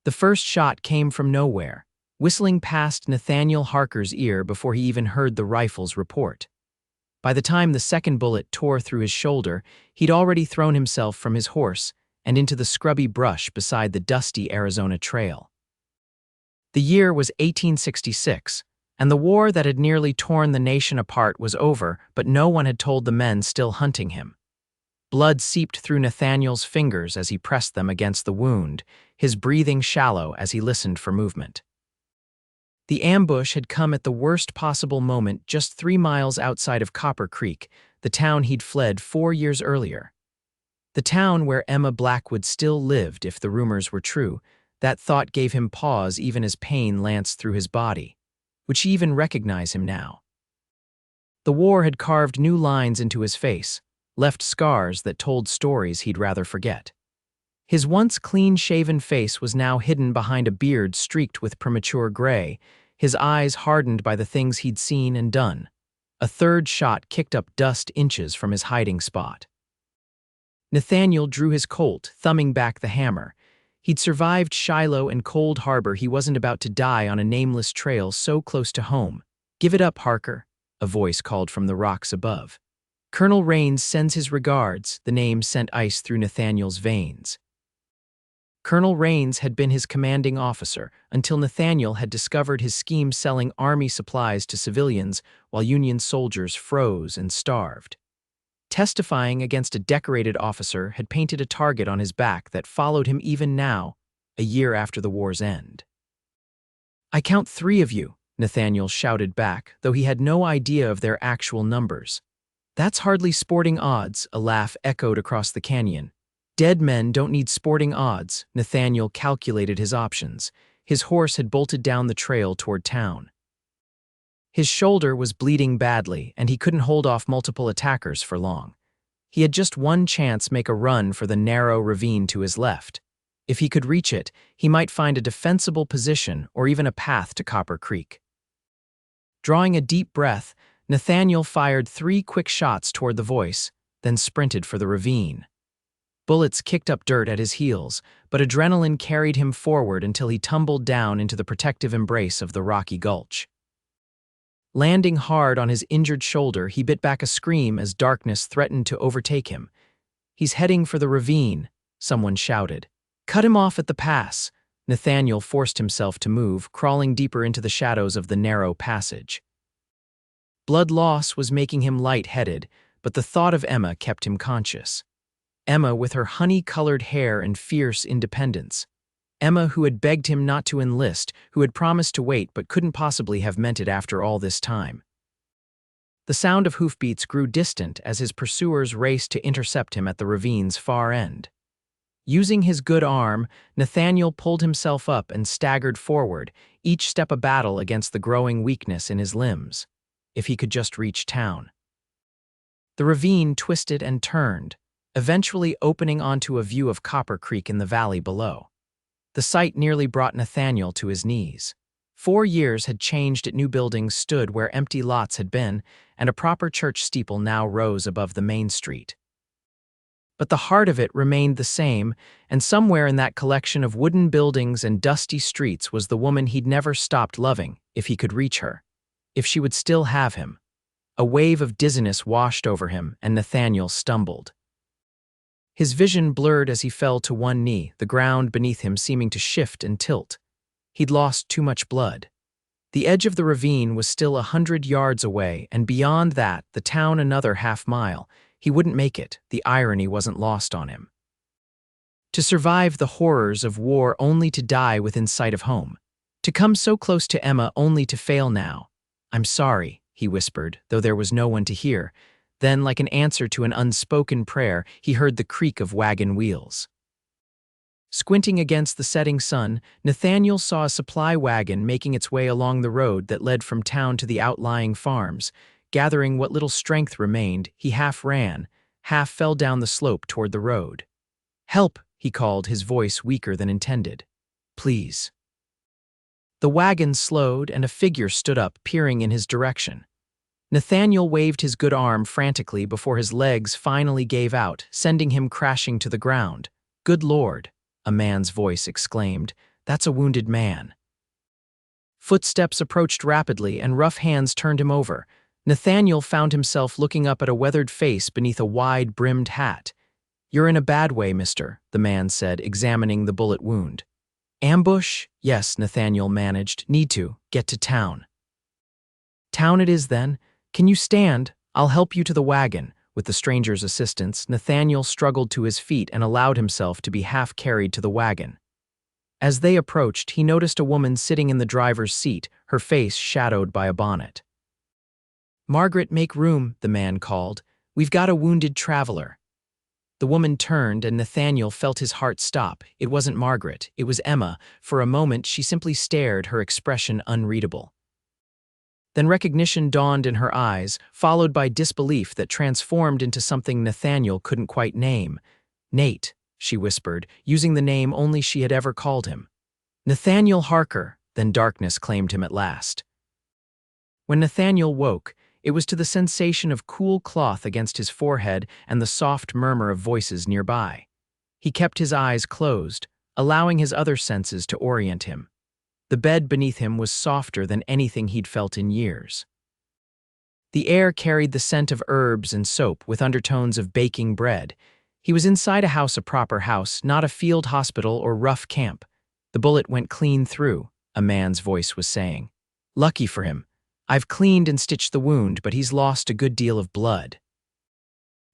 The first shot came from nowhere, whistling past Nathaniel Harker's ear before he even heard the rifle's report. By the time the second bullet tore through his shoulder, he'd already thrown himself from his horse and into the scrubby brush beside the dusty Arizona trail. The year was 1866, and the war that had nearly torn the nation apart was over, but no one had told the men still hunting him. Blood seeped through Nathaniel's fingers as he pressed them against the wound, his breathing shallow as he listened for movement. The ambush had come at the worst possible moment just 3 miles outside of Copper Creek, the town he'd fled 4 years earlier. The town where Emma Blackwood still lived, if the rumors were true. That thought gave him pause even as pain lanced through his body. Would she even recognize him now? The war had carved new lines into his face, left scars that told stories he'd rather forget. His once clean-shaven face was now hidden behind a beard streaked with premature gray, his eyes hardened by the things he'd seen and done. A third shot kicked up dust inches from his hiding spot. Nathaniel drew his Colt, thumbing back the hammer. He'd survived Shiloh and Cold Harbor. He wasn't about to die on a nameless trail so close to home. "Give it up, Harker," a voice called from the rocks above. "Colonel Rains sends his regards." The name sent ice through Nathaniel's veins. Colonel Rains had been his commanding officer until Nathaniel had discovered his scheme selling army supplies to civilians while Union soldiers froze and starved. Testifying against a decorated officer had painted a target on his back that followed him even now, a year after the war's end. "I count 3 of you," Nathaniel shouted back, though he had no idea of their actual numbers. "That's hardly sporting odds," a laugh echoed across the canyon. "Dead men don't need sporting odds." Nathaniel calculated his options. His horse had bolted down the trail toward town. His shoulder was bleeding badly, and he couldn't hold off multiple attackers for long. He had just one chance: make a run for the narrow ravine to his left. If he could reach it, he might find a defensible position or even a path to Copper Creek. Drawing a deep breath, Nathaniel fired 3 quick shots toward the voice, then sprinted for the ravine. Bullets kicked up dirt at his heels, but adrenaline carried him forward until he tumbled down into the protective embrace of the rocky gulch. Landing hard on his injured shoulder, he bit back a scream as darkness threatened to overtake him. "He's heading for the ravine," someone shouted. "Cut him off at the pass." Nathaniel forced himself to move, crawling deeper into the shadows of the narrow passage. Blood loss was making him light-headed, but the thought of Emma kept him conscious. Emma with her honey-colored hair and fierce independence. Emma who had begged him not to enlist, who had promised to wait but couldn't possibly have meant it after all this time. The sound of hoofbeats grew distant as his pursuers raced to intercept him at the ravine's far end. Using his good arm, Nathaniel pulled himself up and staggered forward, each step a battle against the growing weakness in his limbs. If he could just reach town. The ravine twisted and turned, eventually opening onto a view of Copper Creek in the valley below. The sight nearly brought Nathaniel to his knees. 4 years had changed it. New buildings stood where empty lots had been, and a proper church steeple now rose above the main street. But the heart of it remained the same, and somewhere in that collection of wooden buildings and dusty streets was the woman he'd never stopped loving, if he could reach her. If she would still have him. A wave of dizziness washed over him, and Nathaniel stumbled. His vision blurred as he fell to one knee, the ground beneath him seeming to shift and tilt. He'd lost too much blood. The edge of the ravine was still 100 yards away, and beyond that, the town another half-mile. He wouldn't make it. The irony wasn't lost on him. To survive the horrors of war only to die within sight of home. To come so close to Emma only to fail now. "I'm sorry," he whispered, though there was no one to hear. Then, like an answer to an unspoken prayer, he heard the creak of wagon wheels. Squinting against the setting sun, Nathaniel saw a supply wagon making its way along the road that led from town to the outlying farms. Gathering what little strength remained, he half ran, half fell down the slope toward the road. "Help," he called, his voice weaker than intended. "Please." The wagon slowed, and a figure stood up, peering in his direction. Nathaniel waved his good arm frantically before his legs finally gave out, sending him crashing to the ground. "Good Lord," a man's voice exclaimed. That's a wounded man. Footsteps approached rapidly, and rough hands turned him over. Nathaniel found himself looking up at a weathered face beneath a wide-brimmed hat. "You're in a bad way, mister," the man said, examining the bullet wound. "Ambush?" "Yes," Nathaniel managed. "Need to get to town." "Town it is, then. Can you stand? I'll help you to the wagon." With the stranger's assistance, Nathaniel struggled to his feet and allowed himself to be half-carried to the wagon. As they approached, he noticed a woman sitting in the driver's seat, her face shadowed by a bonnet. "Margaret, make room," the man called. "We've got a wounded traveler." The woman turned, and Nathaniel felt his heart stop. It wasn't Margaret, it was Emma. For a moment, she simply stared, her expression unreadable. Then recognition dawned in her eyes, followed by disbelief that transformed into something Nathaniel couldn't quite name. "Nate," she whispered, using the name only she had ever called him. "Nathaniel Harker." Then darkness claimed him at last. When Nathaniel woke, it was to the sensation of cool cloth against his forehead and the soft murmur of voices nearby. He kept his eyes closed, allowing his other senses to orient him. The bed beneath him was softer than anything he'd felt in years. The air carried the scent of herbs and soap with undertones of baking bread. He was inside a house, a proper house, not a field hospital or rough camp. "The bullet went clean through," a man's voice was saying. "Lucky for him. I've cleaned and stitched the wound, but he's lost a good deal of blood.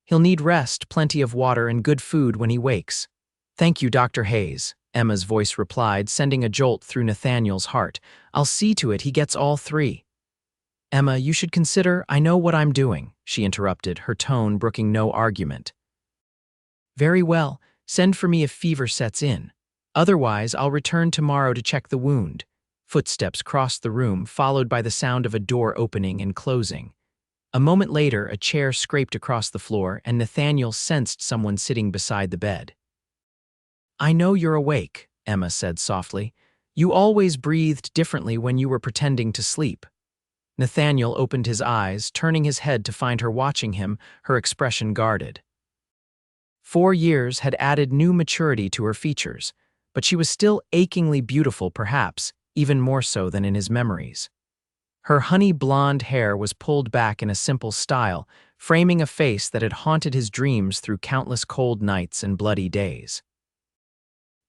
He'll need rest, plenty of water, and good food when he wakes." "Thank you, Dr. Hayes," Emma's voice replied, sending a jolt through Nathaniel's heart. "I'll see to it he gets all three." "Emma, you should consider—" "I know what I'm doing," she interrupted, her tone brooking no argument. "Very well, send for me if fever sets in. Otherwise, I'll return tomorrow to check the wound." Footsteps crossed the room, followed by the sound of a door opening and closing. A moment later, a chair scraped across the floor, and Nathaniel sensed someone sitting beside the bed. "I know you're awake," Emma said softly. "You always breathed differently when you were pretending to sleep." Nathaniel opened his eyes, turning his head to find her watching him, her expression guarded. 4 years had added new maturity to her features, but she was still achingly beautiful, perhaps even more so than in his memories. Her honey blonde hair was pulled back in a simple style, framing a face that had haunted his dreams through countless cold nights and bloody days.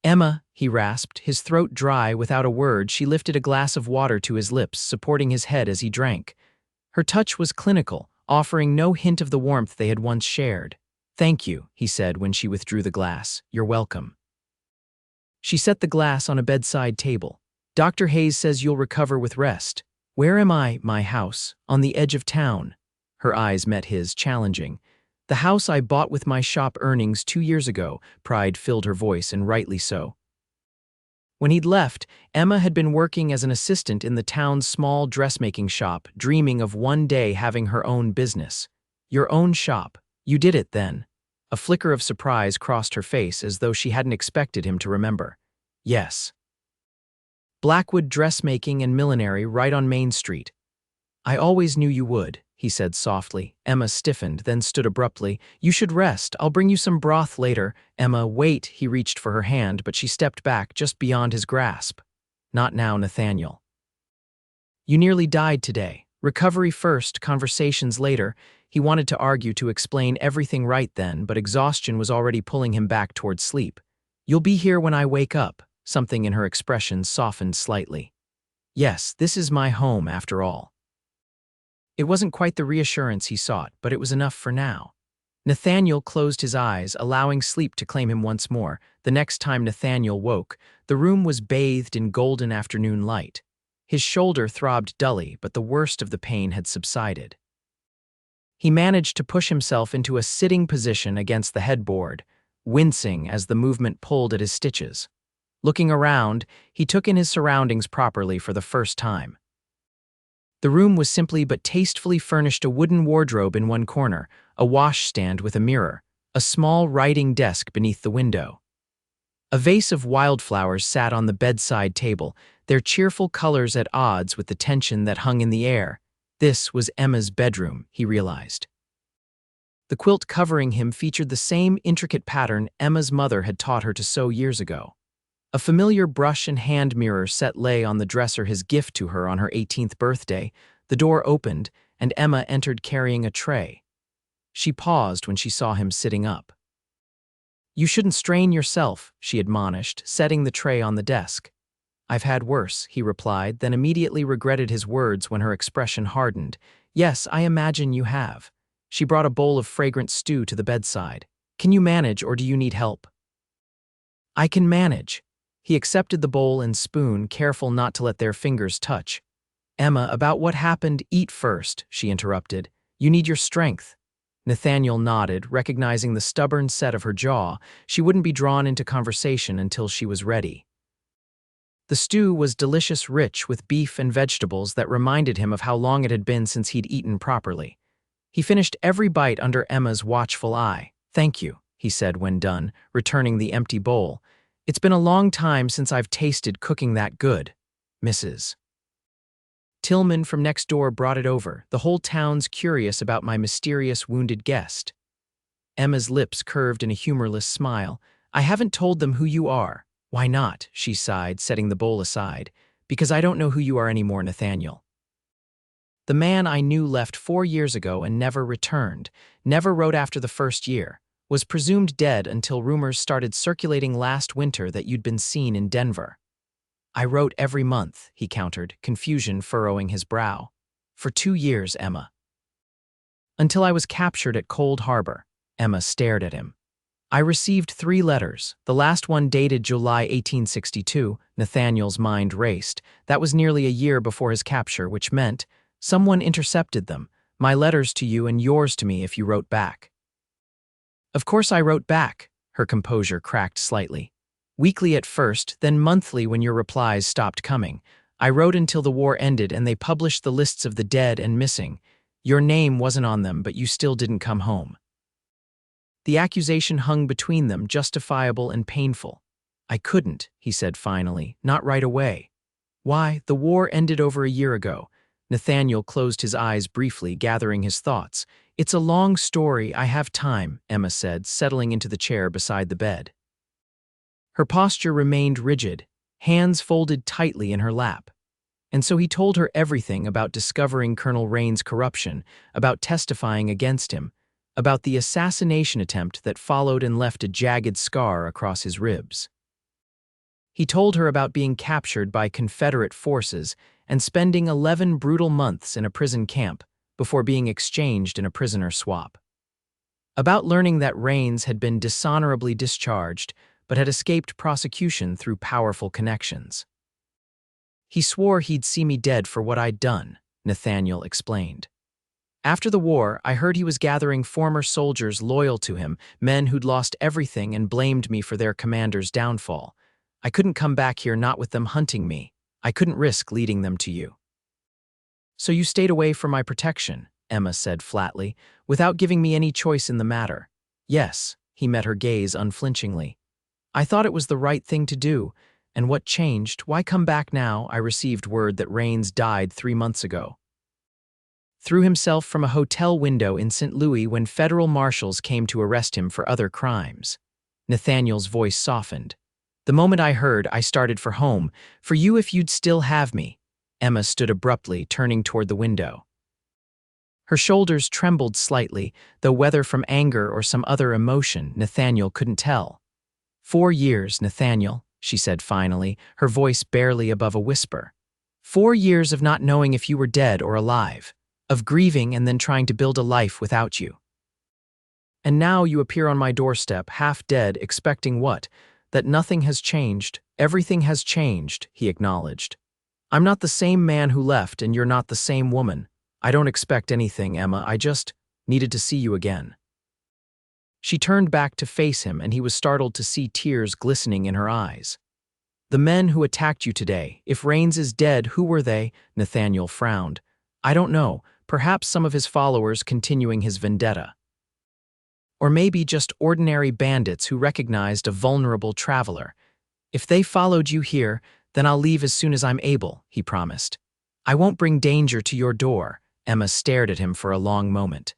"Emma," he rasped, his throat dry. Without a word, she lifted a glass of water to his lips, supporting his head as he drank. Her touch was clinical, offering no hint of the warmth they had once shared. "Thank you," he said when she withdrew the glass. "You're welcome." She set the glass on a bedside table. "Dr. Hayes says you'll recover with rest." "Where am I?" "My house, on the edge of town." Her eyes met his, challenging. "The house I bought with my shop earnings 2 years ago." Pride filled her voice, and rightly so. When he'd left, Emma had been working as an assistant in the town's small dressmaking shop, dreaming of one day having her own business. "Your own shop? You did it then?" A flicker of surprise crossed her face, as though she hadn't expected him to remember. "Yes. Blackwood Dressmaking and Millinery, right on Main Street." "I always knew you would," he said softly. Emma stiffened, then stood abruptly. "You should rest. I'll bring you some broth later." "Emma, wait." He reached for her hand, but she stepped back, just beyond his grasp. "Not now, Nathaniel. You nearly died today. Recovery first, conversations later." He wanted to argue, to explain everything right then, but exhaustion was already pulling him back towards sleep. "You'll be here when I wake up." Something in her expression softened slightly. "Yes, this is my home, after all." It wasn't quite the reassurance he sought, but it was enough for now. Nathaniel closed his eyes, allowing sleep to claim him once more. The next time Nathaniel woke, the room was bathed in golden afternoon light. His shoulder throbbed dully, but the worst of the pain had subsided. He managed to push himself into a sitting position against the headboard, wincing as the movement pulled at his stitches. Looking around, he took in his surroundings properly for the first time. The room was simply but tastefully furnished: a wooden wardrobe in one corner, a washstand with a mirror, a small writing desk beneath the window. A vase of wildflowers sat on the bedside table, their cheerful colors at odds with the tension that hung in the air. This was Emma's bedroom, he realized. The quilt covering him featured the same intricate pattern Emma's mother had taught her to sew years ago. A familiar brush and hand mirror set lay on the dresser, his gift to her on her 18th birthday. The door opened, and Emma entered carrying a tray. She paused when she saw him sitting up. "You shouldn't strain yourself," she admonished, setting the tray on the desk. "I've had worse," he replied, then immediately regretted his words when her expression hardened. "Yes, I imagine you have." She brought a bowl of fragrant stew to the bedside. "Can you manage, or do you need help?" "I can manage." He accepted the bowl and spoon, careful not to let their fingers touch. "Emma, about what happened, eat first," she interrupted. "You need your strength." Nathaniel nodded, recognizing the stubborn set of her jaw. She wouldn't be drawn into conversation until she was ready. The stew was delicious, rich with beef and vegetables that reminded him of how long it had been since he'd eaten properly. He finished every bite under Emma's watchful eye. "Thank you," he said when done, returning the empty bowl. "It's been a long time since I've tasted cooking that good, Mrs. Tillman from next door brought it over. The whole town's curious about my mysterious wounded guest." Emma's lips curved in a humorless smile. "I haven't told them who you are." "Why not?" she sighed, setting the bowl aside. "Because I don't know who you are anymore, Nathaniel. The man I knew left 4 years ago and never returned, never wrote after the first year, was presumed dead until rumors started circulating last winter that you'd been seen in Denver." "I wrote every month," he countered, confusion furrowing his brow. "For 2 years, Emma." "Until I was captured at Cold Harbor." Emma stared at him. "I received 3 letters, the last one dated July 1862. Nathaniel's mind raced. That was nearly a year before his capture, which meant someone intercepted them. My letters to you and yours to me if you wrote back." "Of course I wrote back." Her composure cracked slightly. "Weekly at first, then monthly when your replies stopped coming. I wrote until the war ended and they published the lists of the dead and missing. Your name wasn't on them, but you still didn't come home." The accusation hung between them, justifiable and painful. "I couldn't," he said finally, "not right away." "Why? The war ended over a year ago." Nathaniel closed his eyes briefly, gathering his thoughts. "It's a long story, I have time," Emma said, settling into the chair beside the bed. Her posture remained rigid, hands folded tightly in her lap. And so he told her everything about discovering Colonel Rain's corruption, about testifying against him, about the assassination attempt that followed and left a jagged scar across his ribs. He told her about being captured by Confederate forces and spending 11 brutal months in a prison camp before being exchanged in a prisoner swap. About learning that Rains had been dishonorably discharged but had escaped prosecution through powerful connections. "He swore he'd see me dead for what I'd done," Nathaniel explained. "After the war, I heard he was gathering former soldiers loyal to him, men who'd lost everything and blamed me for their commander's downfall. I couldn't come back here not with them hunting me. I couldn't risk leading them to you." "So you stayed away from my protection," Emma said flatly, "without giving me any choice in the matter." "Yes," he met her gaze unflinchingly. "I thought it was the right thing to do. And what changed? Why come back now? I received word that Rains died 3 months ago. Threw himself from a hotel window in St. Louis when federal marshals came to arrest him for other crimes." Nathaniel's voice softened. "The moment I heard, I started for home. For you if you'd still have me." Emma stood abruptly, turning toward the window. Her shoulders trembled slightly, though whether from anger or some other emotion, Nathaniel couldn't tell. 4 years, Nathaniel," she said finally, her voice barely above a whisper. 4 years of not knowing if you were dead or alive, of grieving and then trying to build a life without you. And now you appear on my doorstep, half dead, expecting what? That nothing has changed. Everything has changed," he acknowledged. "I'm not the same man who left, and you're not the same woman. I don't expect anything, Emma. I just needed to see you again." She turned back to face him, and he was startled to see tears glistening in her eyes. "The men who attacked you today, if Rains is dead, who were they?" Nathaniel frowned. "I don't know. Perhaps some of his followers continuing his vendetta. Or maybe just ordinary bandits who recognized a vulnerable traveler. If they followed you here, then I'll leave as soon as I'm able," he promised. "I won't bring danger to your door." Emma stared at him for a long moment.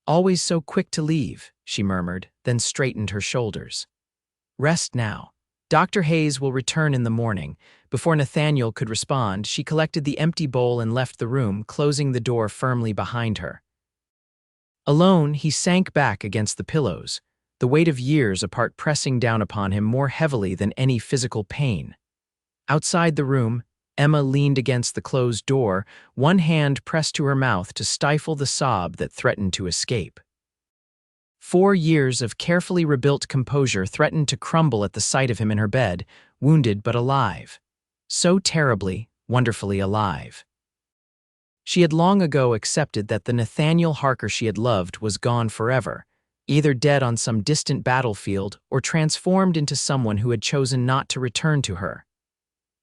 "Always so quick to leave," she murmured, then straightened her shoulders. "Rest now. Dr. Hayes will return in the morning. Before Nathaniel could respond, she collected the empty bowl and left the room, closing the door firmly behind her. Alone, he sank back against the pillows, the weight of years apart pressing down upon him more heavily than any physical pain. Outside the room, Emma leaned against the closed door, one hand pressed to her mouth to stifle the sob that threatened to escape. 4 years of carefully rebuilt composure threatened to crumble at the sight of him in her bed, wounded but alive. So terribly, wonderfully alive. She had long ago accepted that the Nathaniel Harker she had loved was gone forever, either dead on some distant battlefield or transformed into someone who had chosen not to return to her.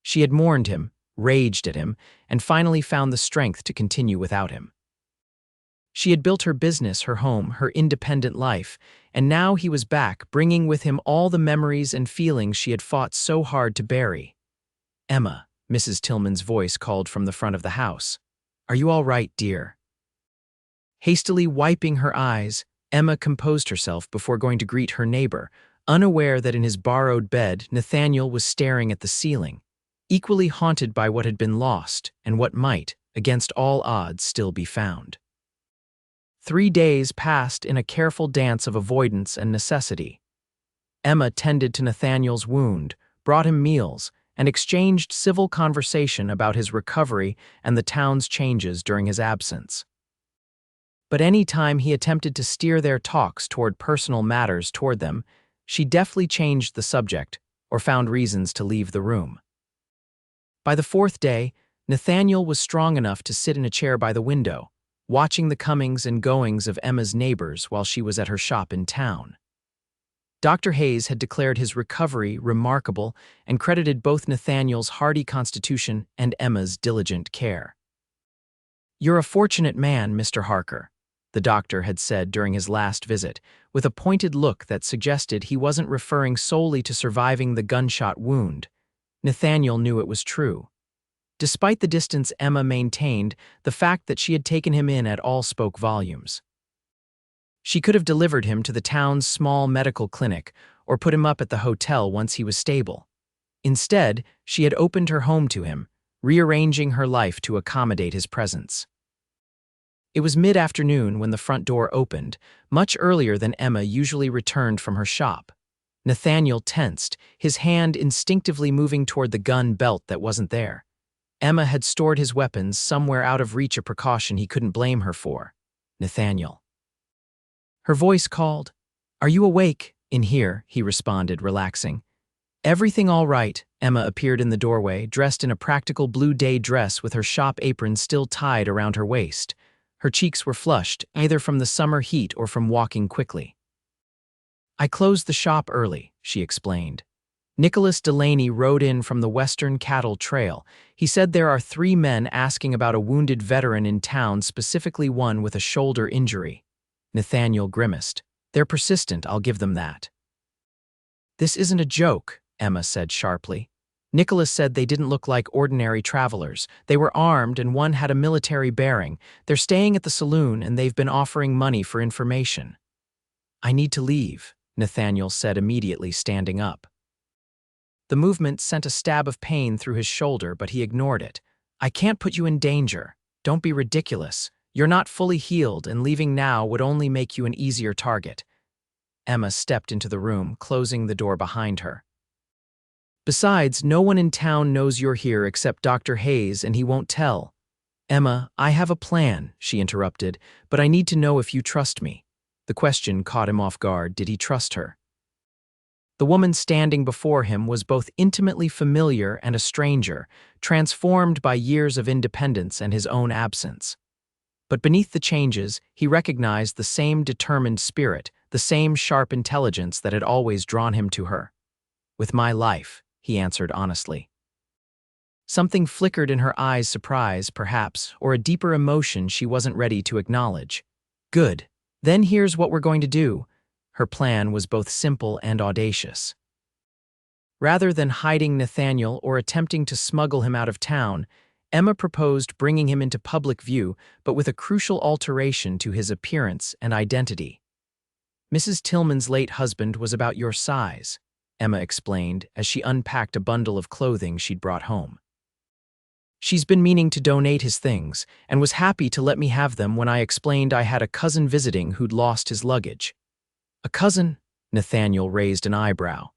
She had mourned him, raged at him, and finally found the strength to continue without him. She had built her business, her home, her independent life, and now he was back, bringing with him all the memories and feelings she had fought so hard to bury. "Emma," Mrs. Tillman's voice called from the front of the house. "Are you all right, dear?" Hastily wiping her eyes, Emma composed herself before going to greet her neighbor, unaware that in his borrowed bed Nathaniel was staring at the ceiling, equally haunted by what had been lost and what might, against all odds, still be found. 3 days passed in a careful dance of avoidance and necessity. Emma tended to Nathaniel's wound, brought him meals, and exchanged civil conversation about his recovery and the town's changes during his absence. But any time he attempted to steer their talks toward personal matters toward them, she deftly changed the subject or found reasons to leave the room. By the 4th day, Nathaniel was strong enough to sit in a chair by the window, watching the comings and goings of Emma's neighbors while she was at her shop in town. Dr. Hayes had declared his recovery remarkable and credited both Nathaniel's hardy constitution and Emma's diligent care. "You're a fortunate man, Mr. Harker," the doctor had said during his last visit, with a pointed look that suggested he wasn't referring solely to surviving the gunshot wound. Nathaniel knew it was true. Despite the distance Emma maintained, the fact that she had taken him in at all spoke volumes. She could have delivered him to the town's small medical clinic or put him up at the hotel once he was stable. Instead, she had opened her home to him, rearranging her life to accommodate his presence. It was mid-afternoon when the front door opened, much earlier than Emma usually returned from her shop. Nathaniel tensed, his hand instinctively moving toward the gun belt that wasn't there. Emma had stored his weapons somewhere out of reach, a precaution he couldn't blame her for. "Nathaniel." Her voice called. "Are you awake?" "In here," he responded, relaxing. "Everything all right?" Emma appeared in the doorway, dressed in a practical blue day dress with her shop apron still tied around her waist. Her cheeks were flushed, either from the summer heat or from walking quickly. "I closed the shop early," she explained. "Nicholas Delaney rode in from the Western Cattle Trail. He said there are 3 men asking about a wounded veteran in town, specifically one with a shoulder injury." Nathaniel grimaced. "They're persistent, I'll give them that." "This isn't a joke," Emma said sharply. "Nicholas said they didn't look like ordinary travelers. They were armed and one had a military bearing. They're staying at the saloon and they've been offering money for information." "I need to leave," Nathaniel said immediately, standing up. The movement sent a stab of pain through his shoulder, but he ignored it. "I can't put you in danger. Don't be ridiculous. You're not fully healed, and leaving now would only make you an easier target." Emma stepped into the room, closing the door behind her. "Besides, no one in town knows you're here except Dr. Hayes, and he won't tell." "Emma, I have a plan," she interrupted, "but I need to know if you trust me." The question caught him off guard. Did he trust her? The woman standing before him was both intimately familiar and a stranger, transformed by years of independence and his own absence. But beneath the changes, he recognized the same determined spirit, the same sharp intelligence that had always drawn him to her. "With my life," he answered honestly. Something flickered in her eyes, surprise, perhaps, or a deeper emotion she wasn't ready to acknowledge. "Good. Then here's what we're going to do." Her plan was both simple and audacious. Rather than hiding Nathaniel or attempting to smuggle him out of town, Emma proposed bringing him into public view, but with a crucial alteration to his appearance and identity. "Mrs. Tillman's late husband was about your size." Emma explained as she unpacked a bundle of clothing she'd brought home. She's been meaning to donate his things and was happy to let me have them when I explained I had a cousin visiting who'd lost his luggage. A cousin? Nathaniel raised an eyebrow.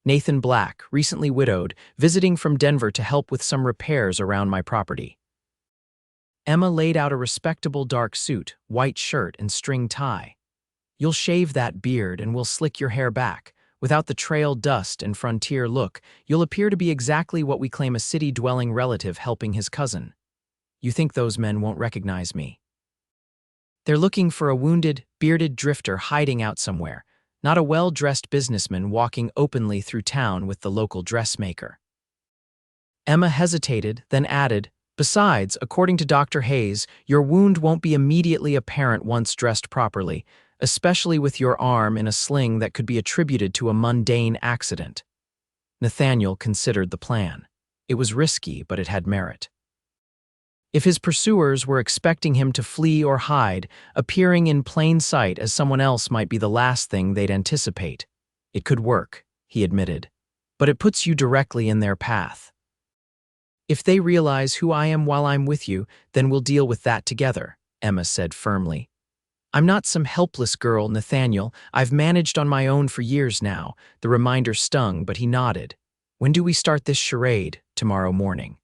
Nathan Black, recently widowed, visiting from Denver to help with some repairs around my property. Emma laid out a respectable dark suit, white shirt, and string tie. You'll shave that beard and we'll slick your hair back. Without the trail dust and frontier look, you'll appear to be exactly what we claim a city-dwelling relative helping his cousin. You think those men won't recognize me? They're looking for a wounded, bearded drifter hiding out somewhere, not a well-dressed businessman walking openly through town with the local dressmaker. Emma hesitated, then added, besides, according to Dr. Hayes, your wound won't be immediately apparent once dressed properly, especially with your arm in a sling that could be attributed to a mundane accident. Nathaniel considered the plan. It was risky, but it had merit. If his pursuers were expecting him to flee or hide, appearing in plain sight as someone else might be the last thing they'd anticipate. It could work, he admitted, but it puts you directly in their path. If they realize who I am while I'm with you, then we'll deal with that together, Emma said firmly. I'm not some helpless girl, Nathaniel. I've managed on my own for years now. The reminder stung, but he nodded. When do we start this charade? Tomorrow morning.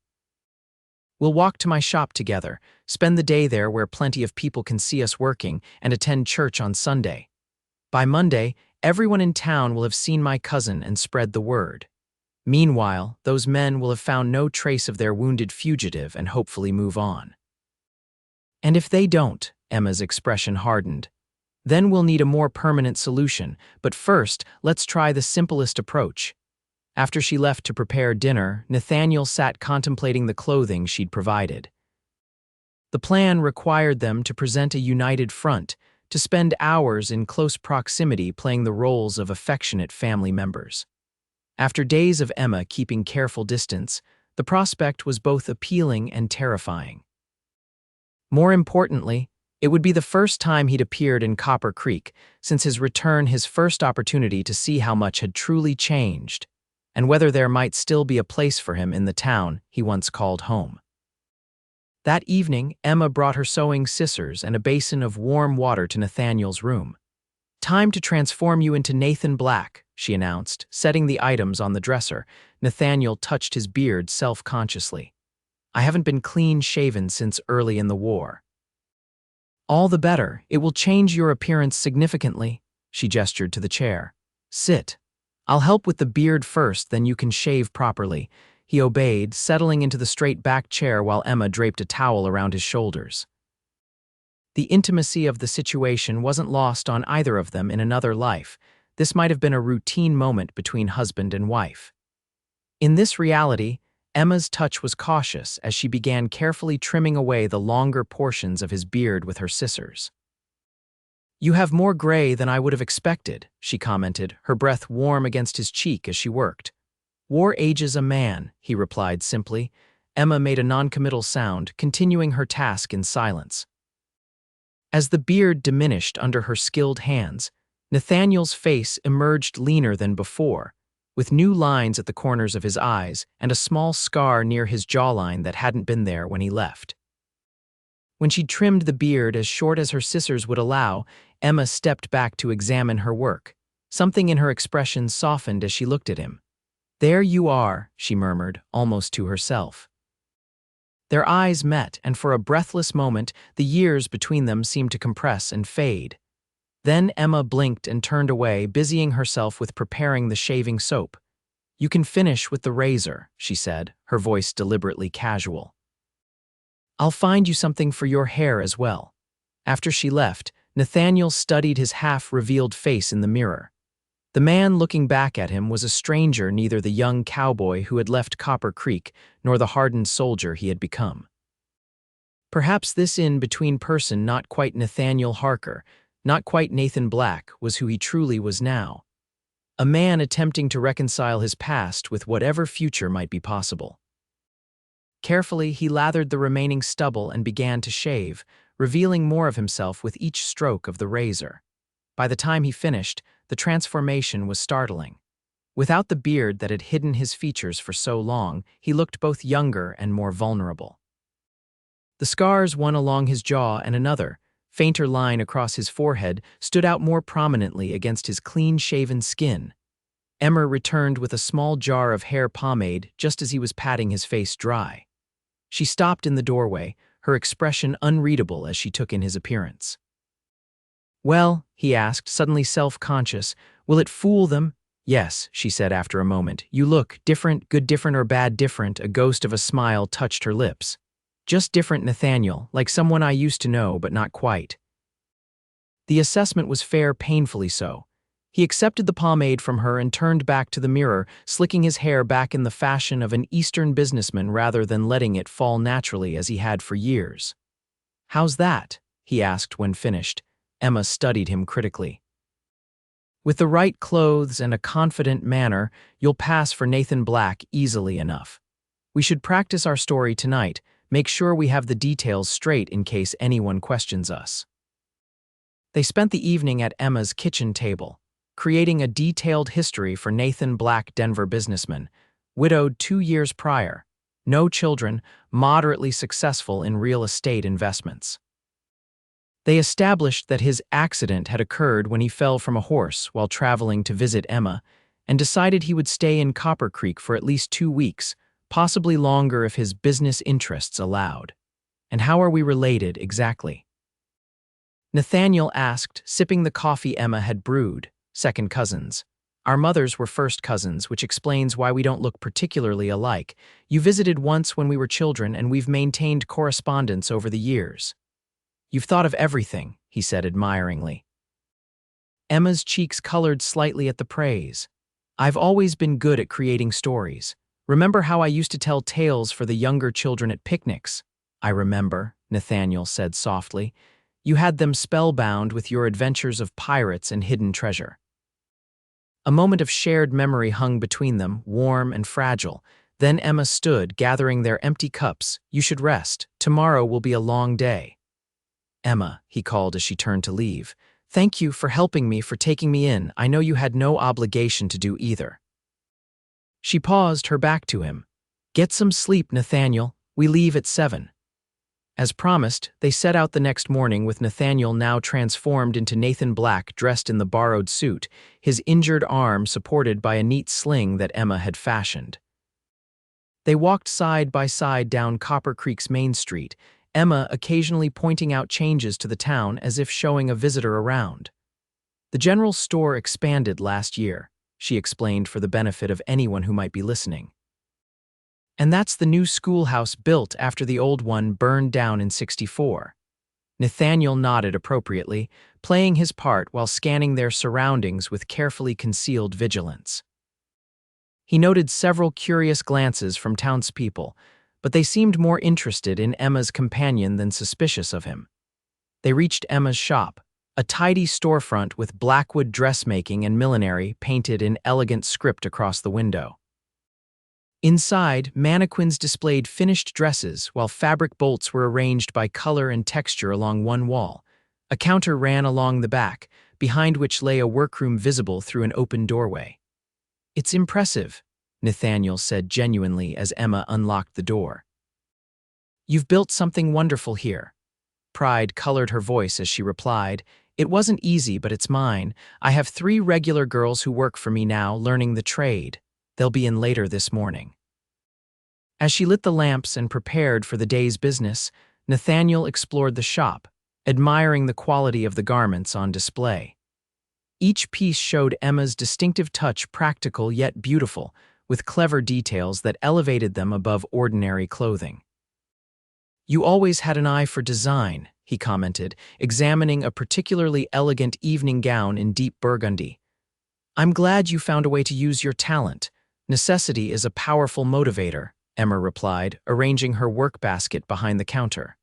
We'll walk to my shop together, spend the day there where plenty of people can see us working, and attend church on Sunday. By Monday, everyone in town will have seen my cousin and spread the word. Meanwhile, those men will have found no trace of their wounded fugitive and hopefully move on. And if they don't, Emma's expression hardened, then we'll need a more permanent solution, but first, let's try the simplest approach. After she left to prepare dinner, Nathaniel sat contemplating the clothing she'd provided. The plan required them to present a united front, to spend hours in close proximity playing the roles of affectionate family members. After days of Emma keeping careful distance, the prospect was both appealing and terrifying. More importantly, it would be the first time he'd appeared in Copper Creek since his return, his first opportunity to see how much had truly changed, and whether there might still be a place for him in the town he once called home. That evening, Emma brought her sewing scissors and a basin of warm water to Nathaniel's room. Time to transform you into Nathan Black, she announced, setting the items on the dresser. Nathaniel touched his beard self-consciously. I haven't been clean-shaven since early in the war. All the better, it will change your appearance significantly, she gestured to the chair. Sit. I'll help with the beard first, then you can shave properly. He obeyed, settling into the straight-back chair while Emma draped a towel around his shoulders. The intimacy of the situation wasn't lost on either of them in another life. This might have been a routine moment between husband and wife. In this reality, Emma's touch was cautious as she began carefully trimming away the longer portions of his beard with her scissors. You have more gray than I would have expected, she commented, her breath warm against his cheek as she worked. War ages a man, he replied simply. Emma made a noncommittal sound, continuing her task in silence. As the beard diminished under her skilled hands, Nathaniel's face emerged leaner than before, with new lines at the corners of his eyes and a small scar near his jawline that hadn't been there when he left. When she'd trimmed the beard as short as her scissors would allow, Emma stepped back to examine her work. Something in her expression softened as she looked at him. There you are, she murmured, almost to herself. Their eyes met, and for a breathless moment, the years between them seemed to compress and fade. Then Emma blinked and turned away, busying herself with preparing the shaving soap. You can finish with the razor, she said, her voice deliberately casual. I'll find you something for your hair as well. After she left, Nathaniel studied his half-revealed face in the mirror. The man looking back at him was a stranger, neither the young cowboy who had left Copper Creek nor the hardened soldier he had become. Perhaps this in-between person, not quite Nathaniel Harker, not quite Nathan Black, was who he truly was now. A man attempting to reconcile his past with whatever future might be possible. Carefully, he lathered the remaining stubble and began to shave, revealing more of himself with each stroke of the razor. By the time he finished, the transformation was startling. Without the beard that had hidden his features for so long, he looked both younger and more vulnerable. The scars, one along his jaw and another, fainter line across his forehead, stood out more prominently against his clean-shaven skin. Emmer returned with a small jar of hair pomade just as he was patting his face dry. She stopped in the doorway, her expression unreadable as she took in his appearance. "Well," he asked, suddenly self-conscious, "will it fool them?" "Yes," she said after a moment. "You look different, good different or bad different." A ghost of a smile touched her lips. "Just different, Nathaniel, like someone I used to know, but not quite." The assessment was fair, painfully so. He accepted the pomade from her and turned back to the mirror, slicking his hair back in the fashion of an Eastern businessman rather than letting it fall naturally as he had for years. "How's that?" he asked when finished. Emma studied him critically. "With the right clothes and a confident manner, you'll pass for Nathan Black easily enough. We should practice our story tonight, make sure we have the details straight in case anyone questions us." They spent the evening at Emma's kitchen table, creating a detailed history for Nathan Black, Denver businessman, widowed 2 years prior, no children, moderately successful in real estate investments. They established that his accident had occurred when he fell from a horse while traveling to visit Emma, and decided he would stay in Copper Creek for at least 2 weeks, possibly longer if his business interests allowed. "And how are we related, exactly?" Nathaniel asked, sipping the coffee Emma had brewed. "Second cousins. Our mothers were first cousins, which explains why we don't look particularly alike. You visited once when we were children, and we've maintained correspondence over the years." "You've thought of everything," he said admiringly. Emma's cheeks colored slightly at the praise. "I've always been good at creating stories. Remember how I used to tell tales for the younger children at picnics?" "I remember," Nathaniel said softly. "You had them spellbound with your adventures of pirates and hidden treasure." A moment of shared memory hung between them, warm and fragile. Then Emma stood, gathering their empty cups. "You should rest. Tomorrow will be a long day." "Emma," he called as she turned to leave, "thank you for helping me, for taking me in. I know you had no obligation to do either." She paused, her back to him. "Get some sleep, Nathaniel. We leave at 7. As promised, they set out the next morning with Nathaniel now transformed into Nathan Black, dressed in the borrowed suit, his injured arm supported by a neat sling that Emma had fashioned. They walked side by side down Copper Creek's main street, Emma occasionally pointing out changes to the town as if showing a visitor around. "The general store expanded last year," she explained for the benefit of anyone who might be listening. "And that's the new schoolhouse built after the old one burned down in '64. Nathaniel nodded appropriately, playing his part while scanning their surroundings with carefully concealed vigilance. He noted several curious glances from townspeople, but they seemed more interested in Emma's companion than suspicious of him. They reached Emma's shop, a tidy storefront with Blackwood dressmaking and millinery painted in elegant script across the window. Inside, mannequins displayed finished dresses while fabric bolts were arranged by color and texture along one wall. A counter ran along the back, behind which lay a workroom visible through an open doorway. "It's impressive," Nathaniel said genuinely as Emma unlocked the door. "You've built something wonderful here." Pride colored her voice as she replied, "It wasn't easy, but it's mine. I have 3 regular girls who work for me now, learning the trade. They'll be in later this morning." As she lit the lamps and prepared for the day's business, Nathaniel explored the shop, admiring the quality of the garments on display. Each piece showed Emma's distinctive touch, practical yet beautiful, with clever details that elevated them above ordinary clothing. "You always had an eye for design," he commented, examining a particularly elegant evening gown in deep burgundy. "I'm glad you found a way to use your talent. Necessity is a powerful motivator," Emma replied, arranging her work basket behind the counter.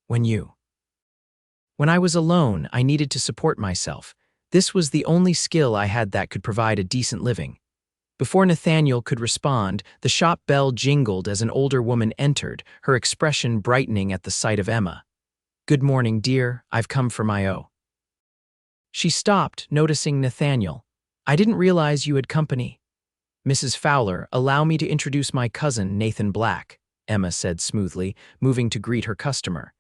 When I was alone, I needed to support myself. This was the only skill I had that could provide a decent living." Before Nathaniel could respond, the shop bell jingled as an older woman entered, her expression brightening at the sight of Emma. "Good morning, dear. I've come for my O." She stopped, noticing Nathaniel. "I didn't realize you had company." "Mrs. Fowler, allow me to introduce my cousin, Nathan Black," Emma said smoothly, moving to greet her customer.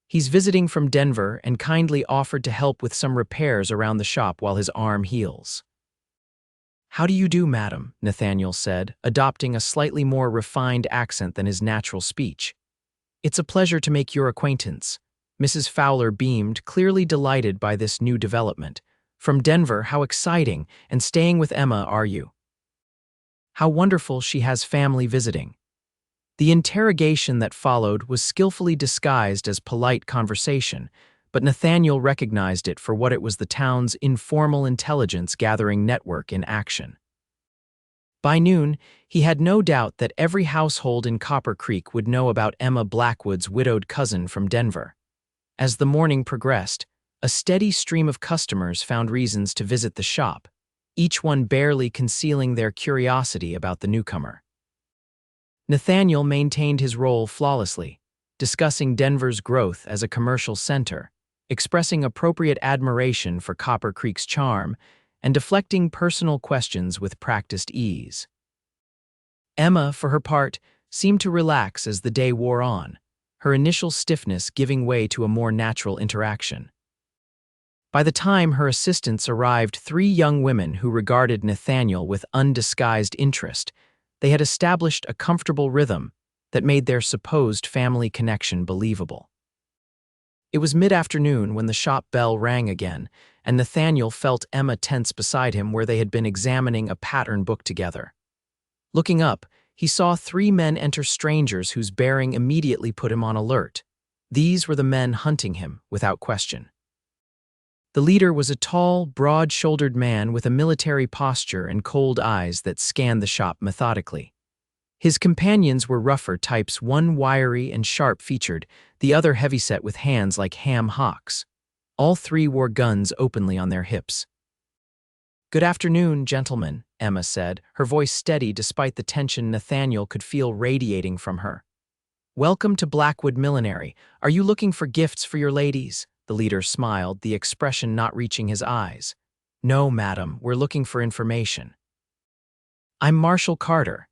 "He's visiting from Denver and kindly offered to help with some repairs around the shop while his arm heals." "How do you do, madam?" Nathaniel said, adopting a slightly more refined accent than his natural speech. "It's a pleasure to make your acquaintance." Mrs. Fowler beamed, clearly delighted by this new development. "From Denver, how exciting, and staying with Emma, are you? How wonderful she has family visiting." The interrogation that followed was skillfully disguised as polite conversation, but Nathaniel recognized it for what it was: the town's informal intelligence-gathering network in action. By noon, he had no doubt that every household in Copper Creek would know about Emma Blackwood's widowed cousin from Denver. As the morning progressed, a steady stream of customers found reasons to visit the shop, each one barely concealing their curiosity about the newcomer. Nathaniel maintained his role flawlessly, discussing Denver's growth as a commercial center, expressing appropriate admiration for Copper Creek's charm, and deflecting personal questions with practiced ease. Emma, for her part, seemed to relax as the day wore on, her initial stiffness giving way to a more natural interaction. By the time her assistants arrived, 3 young women who regarded Nathaniel with undisguised interest. They had established a comfortable rhythm that made their supposed family connection believable. It was mid-afternoon when the shop bell rang again, and Nathaniel felt Emma tense beside him where they had been examining a pattern book together. Looking up, he saw 3 men enter, strangers whose bearing immediately put him on alert. These were the men hunting him, without question. The leader was a tall, broad-shouldered man with a military posture and cold eyes that scanned the shop methodically. His companions were rougher types, one wiry and sharp-featured, the other heavyset with hands like ham hocks. All 3 wore guns openly on their hips. "Good afternoon, gentlemen," Emma said, her voice steady despite the tension Nathaniel could feel radiating from her. "Welcome to Blackwood Millinery. Are you looking for gifts for your ladies?" The leader smiled, the expression not reaching his eyes. "No, madam, we're looking for information." "I'm Marshall Carter."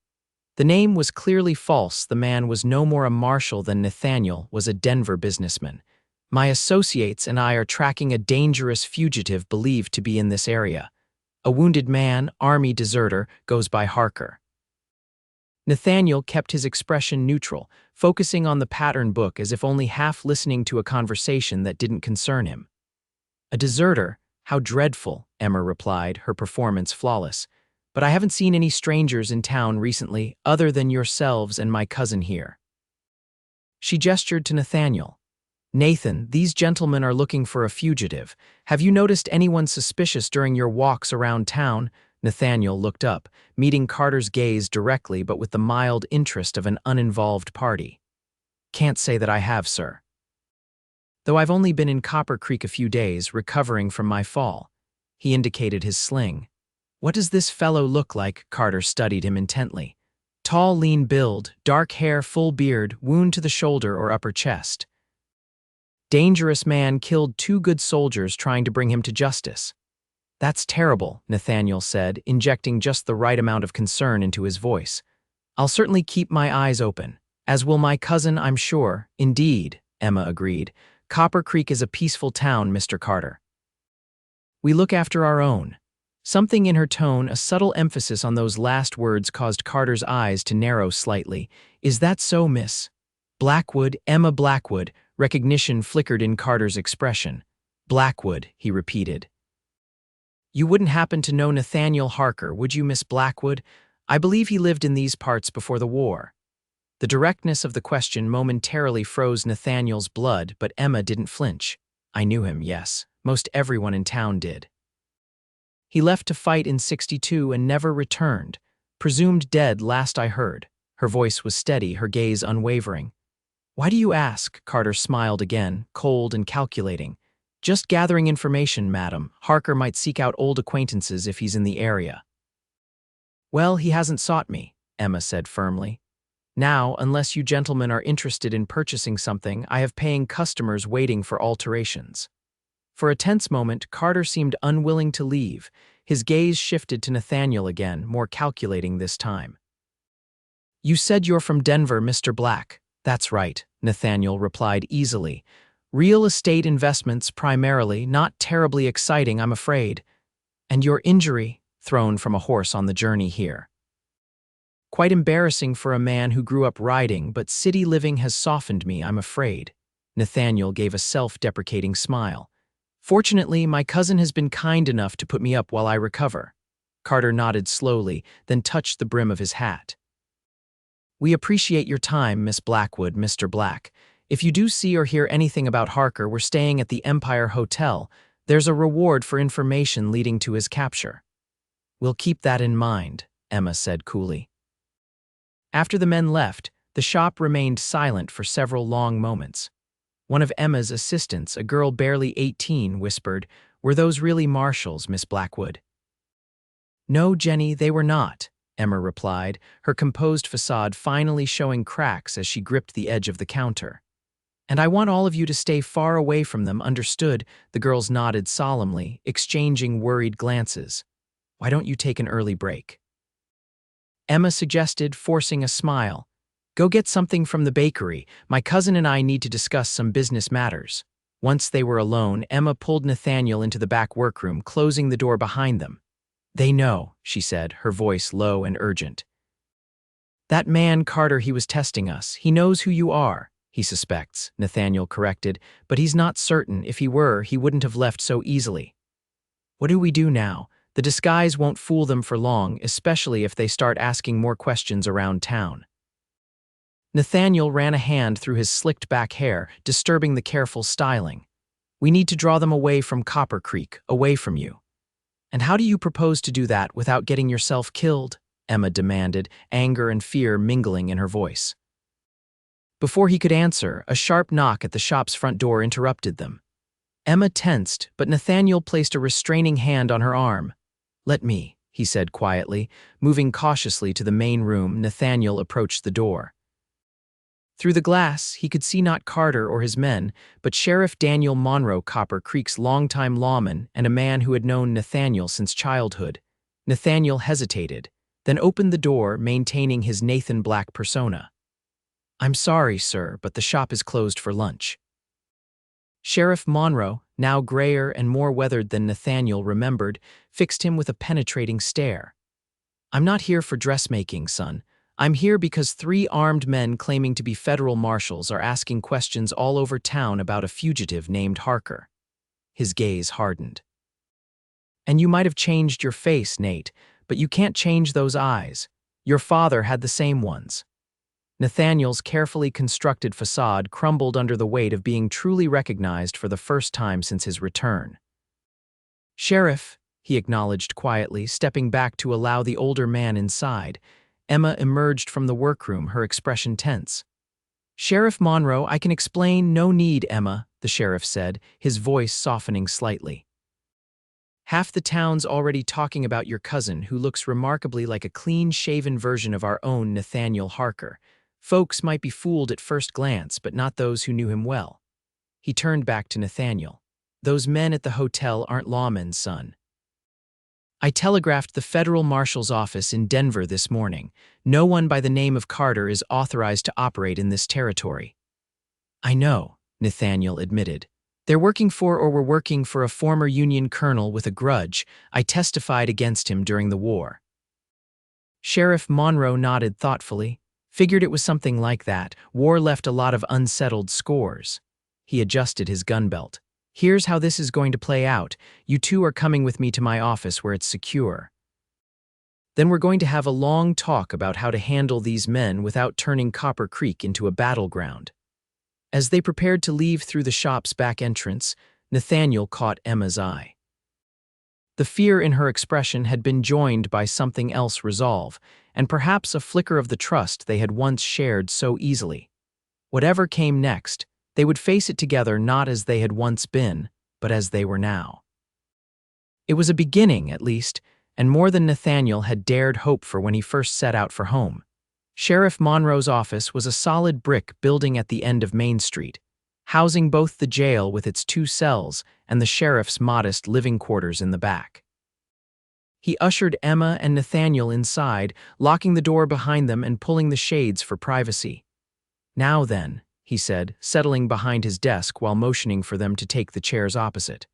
The name was clearly false. The man was no more a marshal than Nathaniel was a Denver businessman. "My associates and I are tracking a dangerous fugitive believed to be in this area. A wounded man, army deserter, goes by Harker." Nathaniel kept his expression neutral, focusing on the pattern book as if only half listening to a conversation that didn't concern him. "A deserter? How dreadful," Emma replied, her performance flawless. "But I haven't seen any strangers in town recently, other than yourselves and my cousin here." She gestured to Nathaniel. "Nathan, these gentlemen are looking for a fugitive. Have you noticed anyone suspicious during your walks around town?" Nathaniel looked up, meeting Carter's gaze directly but with the mild interest of an uninvolved party. "Can't say that I have, sir. Though I've only been in Copper Creek a few days, recovering from my fall." He indicated his sling. "What does this fellow look like?" Carter studied him intently. "Tall, lean build, dark hair, full beard, wound to the shoulder or upper chest. Dangerous man, killed 2 good soldiers trying to bring him to justice." "That's terrible," Nathaniel said, injecting just the right amount of concern into his voice. "I'll certainly keep my eyes open. As will my cousin, I'm sure." "Indeed," Emma agreed. "Copper Creek is a peaceful town, Mr. Carter. We look after our own." Something in her tone, a subtle emphasis on those last words, caused Carter's eyes to narrow slightly. "Is that so, Miss Blackwood, Emma Blackwood?" Recognition flickered in Carter's expression. "Blackwood," he repeated. "You wouldn't happen to know Nathaniel Harker, would you, Miss Blackwood? I believe he lived in these parts before the war." The directness of the question momentarily froze Nathaniel's blood, but Emma didn't flinch. "I knew him, yes. Most everyone in town did. He left to fight in '62 and never returned. Presumed dead, last I heard." Her voice was steady, her gaze unwavering. "Why do you ask?" Carter smiled again, cold and calculating. "Just gathering information, madam. Harker might seek out old acquaintances if he's in the area." "Well, he hasn't sought me," Emma said firmly. "Now, unless you gentlemen are interested in purchasing something, I have paying customers waiting for alterations." For a tense moment, Carter seemed unwilling to leave, His gaze shifted to Nathaniel again, more calculating this time. "You said you're from Denver, Mr. Black." "That's right," Nathaniel replied easily. "Real estate investments primarily, not terribly exciting, I'm afraid. And your injury, thrown from a horse on the journey here. Quite embarrassing for a man who grew up riding, but city living has softened me, I'm afraid." Nathaniel gave a self-deprecating smile. "Fortunately, my cousin has been kind enough to put me up while I recover." Carter nodded slowly, then touched the brim of his hat. "We appreciate your time, Miss Blackwood, Mr. Black. If you do see or hear anything about Harker, we're staying at the Empire Hotel. There's a reward for information leading to his capture." "We'll keep that in mind," Emma said coolly. After the men left, the shop remained silent for several long moments. One of Emma's assistants, a girl barely 18, whispered, "Were those really marshals, Miss Blackwood?" "No, Jenny, they were not," Emma replied, her composed facade finally showing cracks as she gripped the edge of the counter. "And I want all of you to stay far away from them, understood?" The girls nodded solemnly, exchanging worried glances. "Why don't you take an early break?" Emma suggested, forcing a smile. "Go get something from the bakery. My cousin and I need to discuss some business matters." Once they were alone, Emma pulled Nathaniel into the back workroom, closing the door behind them. "They know," she said, her voice low and urgent. "That man, Carter, he was testing us. He knows who you are." "He suspects," Nathaniel corrected, "but he's not certain. If he were, he wouldn't have left so easily." "What do we do now? The disguise won't fool them for long, especially if they start asking more questions around town." Nathaniel ran a hand through his slicked back hair, disturbing the careful styling. "We need to draw them away from Copper Creek, away from you." "And how do you propose to do that without getting yourself killed?" Emma demanded, anger and fear mingling in her voice. Before he could answer, a sharp knock at the shop's front door interrupted them. Emma tensed, but Nathaniel placed a restraining hand on her arm. "Let me," he said quietly. Moving cautiously to the main room, Nathaniel approached the door. Through the glass, he could see not Carter or his men, but Sheriff Daniel Monroe, Copper Creek's longtime lawman and a man who had known Nathaniel since childhood. Nathaniel hesitated, then opened the door, maintaining his Nathan Black persona. "I'm sorry, sir, but the shop is closed for lunch." Sheriff Monroe, now grayer and more weathered than Nathaniel remembered, fixed him with a penetrating stare. "I'm not here for dressmaking, son. I'm here because 3 armed men claiming to be federal marshals are asking questions all over town about a fugitive named Harker." His gaze hardened. "And you might have changed your face, Nate, but you can't change those eyes. Your father had the same ones." Nathaniel's carefully constructed facade crumbled under the weight of being truly recognized for the first time since his return. "Sheriff," he acknowledged quietly, stepping back to allow the older man inside. Emma emerged from the workroom, her expression tense. "Sheriff Monroe, I can explain." "No need, Emma," the sheriff said, his voice softening slightly. "Half the town's already talking about your cousin, who looks remarkably like a clean-shaven version of our own Nathaniel Harker. Folks might be fooled at first glance, but not those who knew him well." He turned back to Nathaniel. "Those men at the hotel aren't lawmen, son. I telegraphed the federal marshal's office in Denver this morning. No one by the name of Carter is authorized to operate in this territory." "I know," Nathaniel admitted. "They're working for or were working for a former Union colonel with a grudge. I testified against him during the war." Sheriff Monroe nodded thoughtfully. "Figured it was something like that. War left a lot of unsettled scores." He adjusted his gun belt. "Here's how this is going to play out. You two are coming with me to my office where it's secure. Then we're going to have a long talk about how to handle these men without turning Copper Creek into a battleground." As they prepared to leave through the shop's back entrance, Nathaniel caught Emma's eye. The fear in her expression had been joined by something else, resolve, and perhaps a flicker of the trust they had once shared so easily. Whatever came next, they would face it together, not as they had once been, but as they were now. It was a beginning, at least, and more than Nathaniel had dared hope for when he first set out for home. Sheriff Monroe's office was a solid brick building at the end of Main Street, housing both the jail with its 2 cells and the sheriff's modest living quarters in the back. He ushered Emma and Nathaniel inside, locking the door behind them and pulling the shades for privacy. "Now then," he said, settling behind his desk while motioning for them to take the chairs opposite.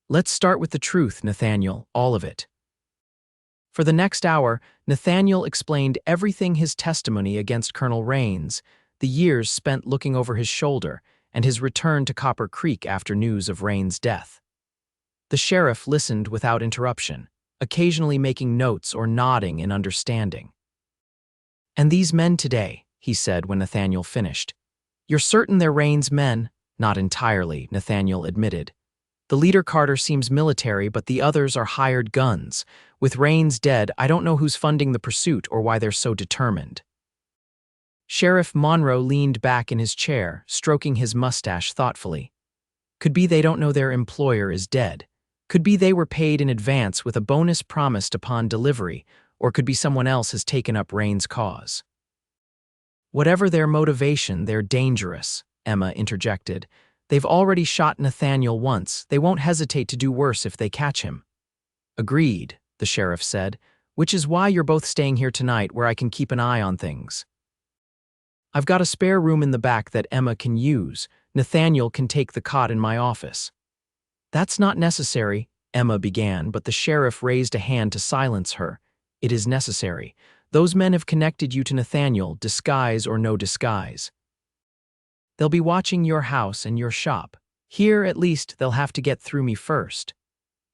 "Let's start with the truth, Nathaniel, all of it." For the next hour, Nathaniel explained everything: his testimony against Colonel Rains, the years spent looking over his shoulder, and his return to Copper Creek after news of Rains' death. The sheriff listened without interruption, occasionally making notes or nodding in understanding. "And these men today," he said when Nathaniel finished. "You're certain they're Rains' men?" "Not entirely," Nathaniel admitted. "The leader Carter seems military, but the others are hired guns. With Rains dead, I don't know who's funding the pursuit or why they're so determined." Sheriff Monroe leaned back in his chair, stroking his mustache thoughtfully. "Could be they don't know their employer is dead. Could be they were paid in advance with a bonus promised upon delivery, or could be someone else has taken up Rains' cause." "Whatever their motivation, they're dangerous," Emma interjected. "They've already shot Nathaniel once. They won't hesitate to do worse if they catch him." "Agreed," the sheriff said, "which is why you're both staying here tonight, where I can keep an eye on things. I've got a spare room in the back that Emma can use. Nathaniel can take the cot in my office." "That's not necessary," Emma began, but the sheriff raised a hand to silence her. "It is necessary. Those men have connected you to Nathaniel, disguise or no disguise. They'll be watching your house and your shop. Here, at least, they'll have to get through me first."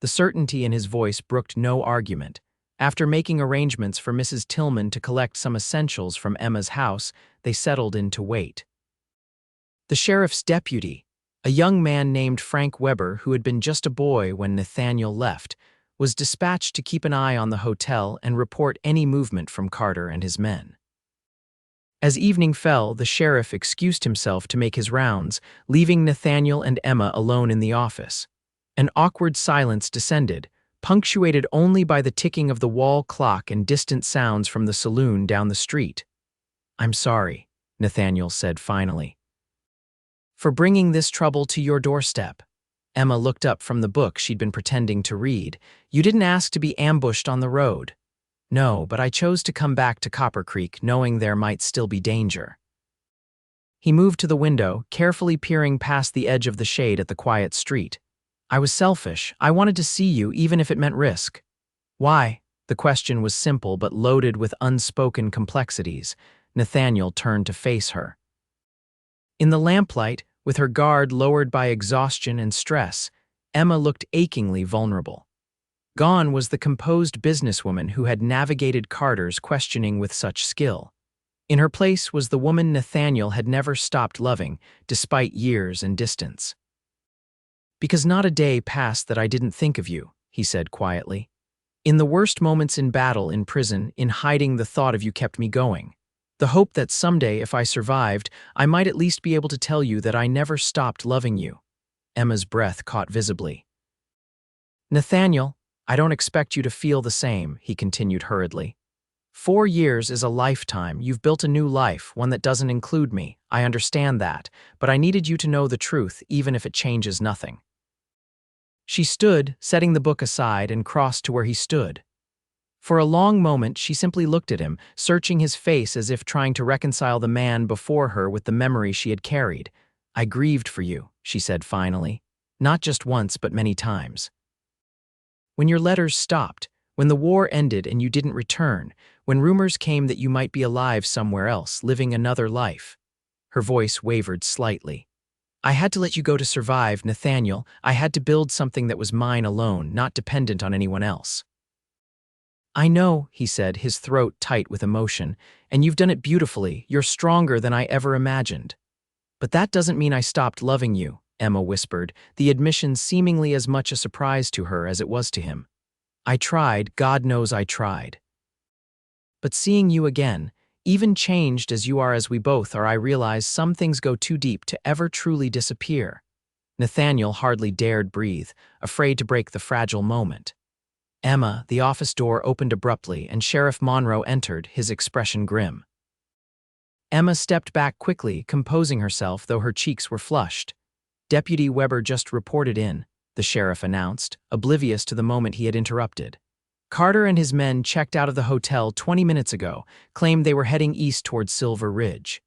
The certainty in his voice brooked no argument. After making arrangements for Mrs. Tillman to collect some essentials from Emma's house, they settled in to wait. The sheriff's deputy, a young man named Frank Weber, who had been just a boy when Nathaniel left, was dispatched to keep an eye on the hotel and report any movement from Carter and his men. As evening fell, the sheriff excused himself to make his rounds, leaving Nathaniel and Emma alone in the office. An awkward silence descended, punctuated only by the ticking of the wall clock and distant sounds from the saloon down the street. "I'm sorry," Nathaniel said finally, "for bringing this trouble to your doorstep." Emma looked up from the book she'd been pretending to read. "You didn't ask to be ambushed on the road." "No, but I chose to come back to Copper Creek, knowing there might still be danger." He moved to the window, carefully peering past the edge of the shade at the quiet street. "I was selfish. I wanted to see you, even if it meant risk." "Why?" The question was simple but loaded with unspoken complexities. Nathaniel turned to face her. In the lamplight, with her guard lowered by exhaustion and stress, Emma looked achingly vulnerable. Gone was the composed businesswoman who had navigated Carter's questioning with such skill. In her place was the woman Nathaniel had never stopped loving, despite years and distance. "Because not a day passed that I didn't think of you," he said quietly. "In the worst moments, in battle, in prison, in hiding, the thought of you kept me going. The hope that someday, if I survived, I might at least be able to tell you that I never stopped loving you." Emma's breath caught visibly. "Nathaniel, I don't expect you to feel the same," he continued hurriedly. 4 years is a lifetime. You've built a new life, one that doesn't include me. I understand that, but I needed you to know the truth, even if it changes nothing." She stood, setting the book aside, and crossed to where he stood. For a long moment, she simply looked at him, searching his face as if trying to reconcile the man before her with the memory she had carried. "I grieved for you," she said finally. "Not just once, but many times. When your letters stopped, when the war ended and you didn't return, when rumors came that you might be alive somewhere else, living another life." Her voice wavered slightly. "I had to let you go to survive, Nathaniel. I had to build something that was mine alone, not dependent on anyone else." "I know," he said, his throat tight with emotion, "and you've done it beautifully. You're stronger than I ever imagined." "But that doesn't mean I stopped loving you," Emma whispered, the admission seemingly as much a surprise to her as it was to him. "I tried, God knows I tried. But seeing you again, even changed as you are, as we both are, I realize some things go too deep to ever truly disappear." Nathaniel hardly dared breathe, afraid to break the fragile moment. "Emma," the office door opened abruptly and Sheriff Monroe entered, his expression grim. Emma stepped back quickly, composing herself, though her cheeks were flushed. "Deputy Weber just reported in," the sheriff announced, oblivious to the moment he had interrupted. Carter and his men checked out of the hotel 20 minutes ago, claimed they were heading east towards Silver Ridge.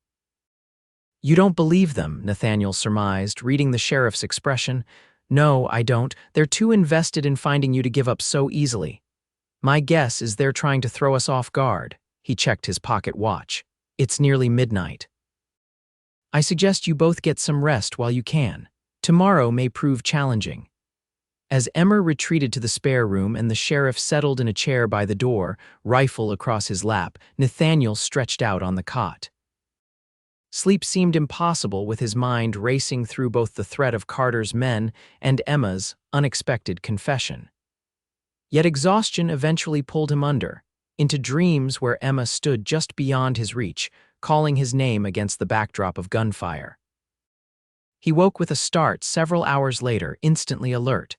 You don't believe them, Nathaniel surmised, reading the sheriff's expression. No, I don't. They're too invested in finding you to give up so easily. My guess is they're trying to throw us off guard. He checked his pocket watch. It's nearly midnight. I suggest you both get some rest while you can. Tomorrow may prove challenging. As Emmer retreated to the spare room and the sheriff settled in a chair by the door, rifle across his lap, Nathaniel stretched out on the cot. Sleep seemed impossible with his mind racing through both the threat of Carter's men and Emma's unexpected confession. Yet exhaustion eventually pulled him under, into dreams where Emma stood just beyond his reach, calling his name against the backdrop of gunfire. He woke with a start several hours later, instantly alert.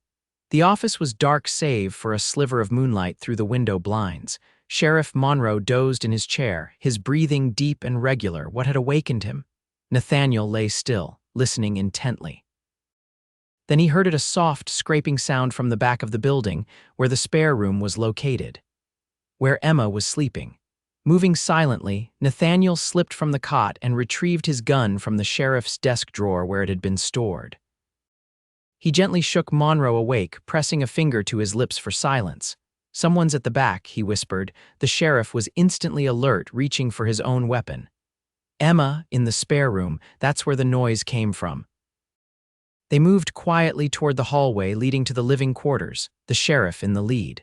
The office was dark save for a sliver of moonlight through the window blinds. Sheriff Monroe dozed in his chair, his breathing deep and regular. What had awakened him? Nathaniel lay still, listening intently. Then he heard a soft, scraping sound from the back of the building, where the spare room was located, where Emma was sleeping. Moving silently, Nathaniel slipped from the cot and retrieved his gun from the sheriff's desk drawer where it had been stored. He gently shook Monroe awake, pressing a finger to his lips for silence. Someone's at the back, he whispered. The sheriff was instantly alert, reaching for his own weapon. Emma, in the spare room, that's where the noise came from. They moved quietly toward the hallway leading to the living quarters, the sheriff in the lead.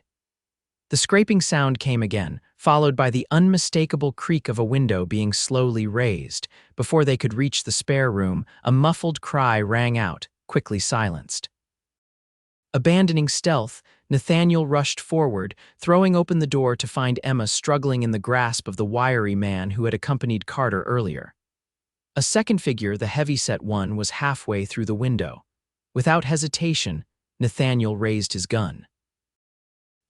The scraping sound came again, followed by the unmistakable creak of a window being slowly raised. Before they could reach the spare room, a muffled cry rang out, quickly silenced. Abandoning stealth, Nathaniel rushed forward, throwing open the door to find Emma struggling in the grasp of the wiry man who had accompanied Carter earlier. A second figure, the heavyset one, was halfway through the window. Without hesitation, Nathaniel raised his gun.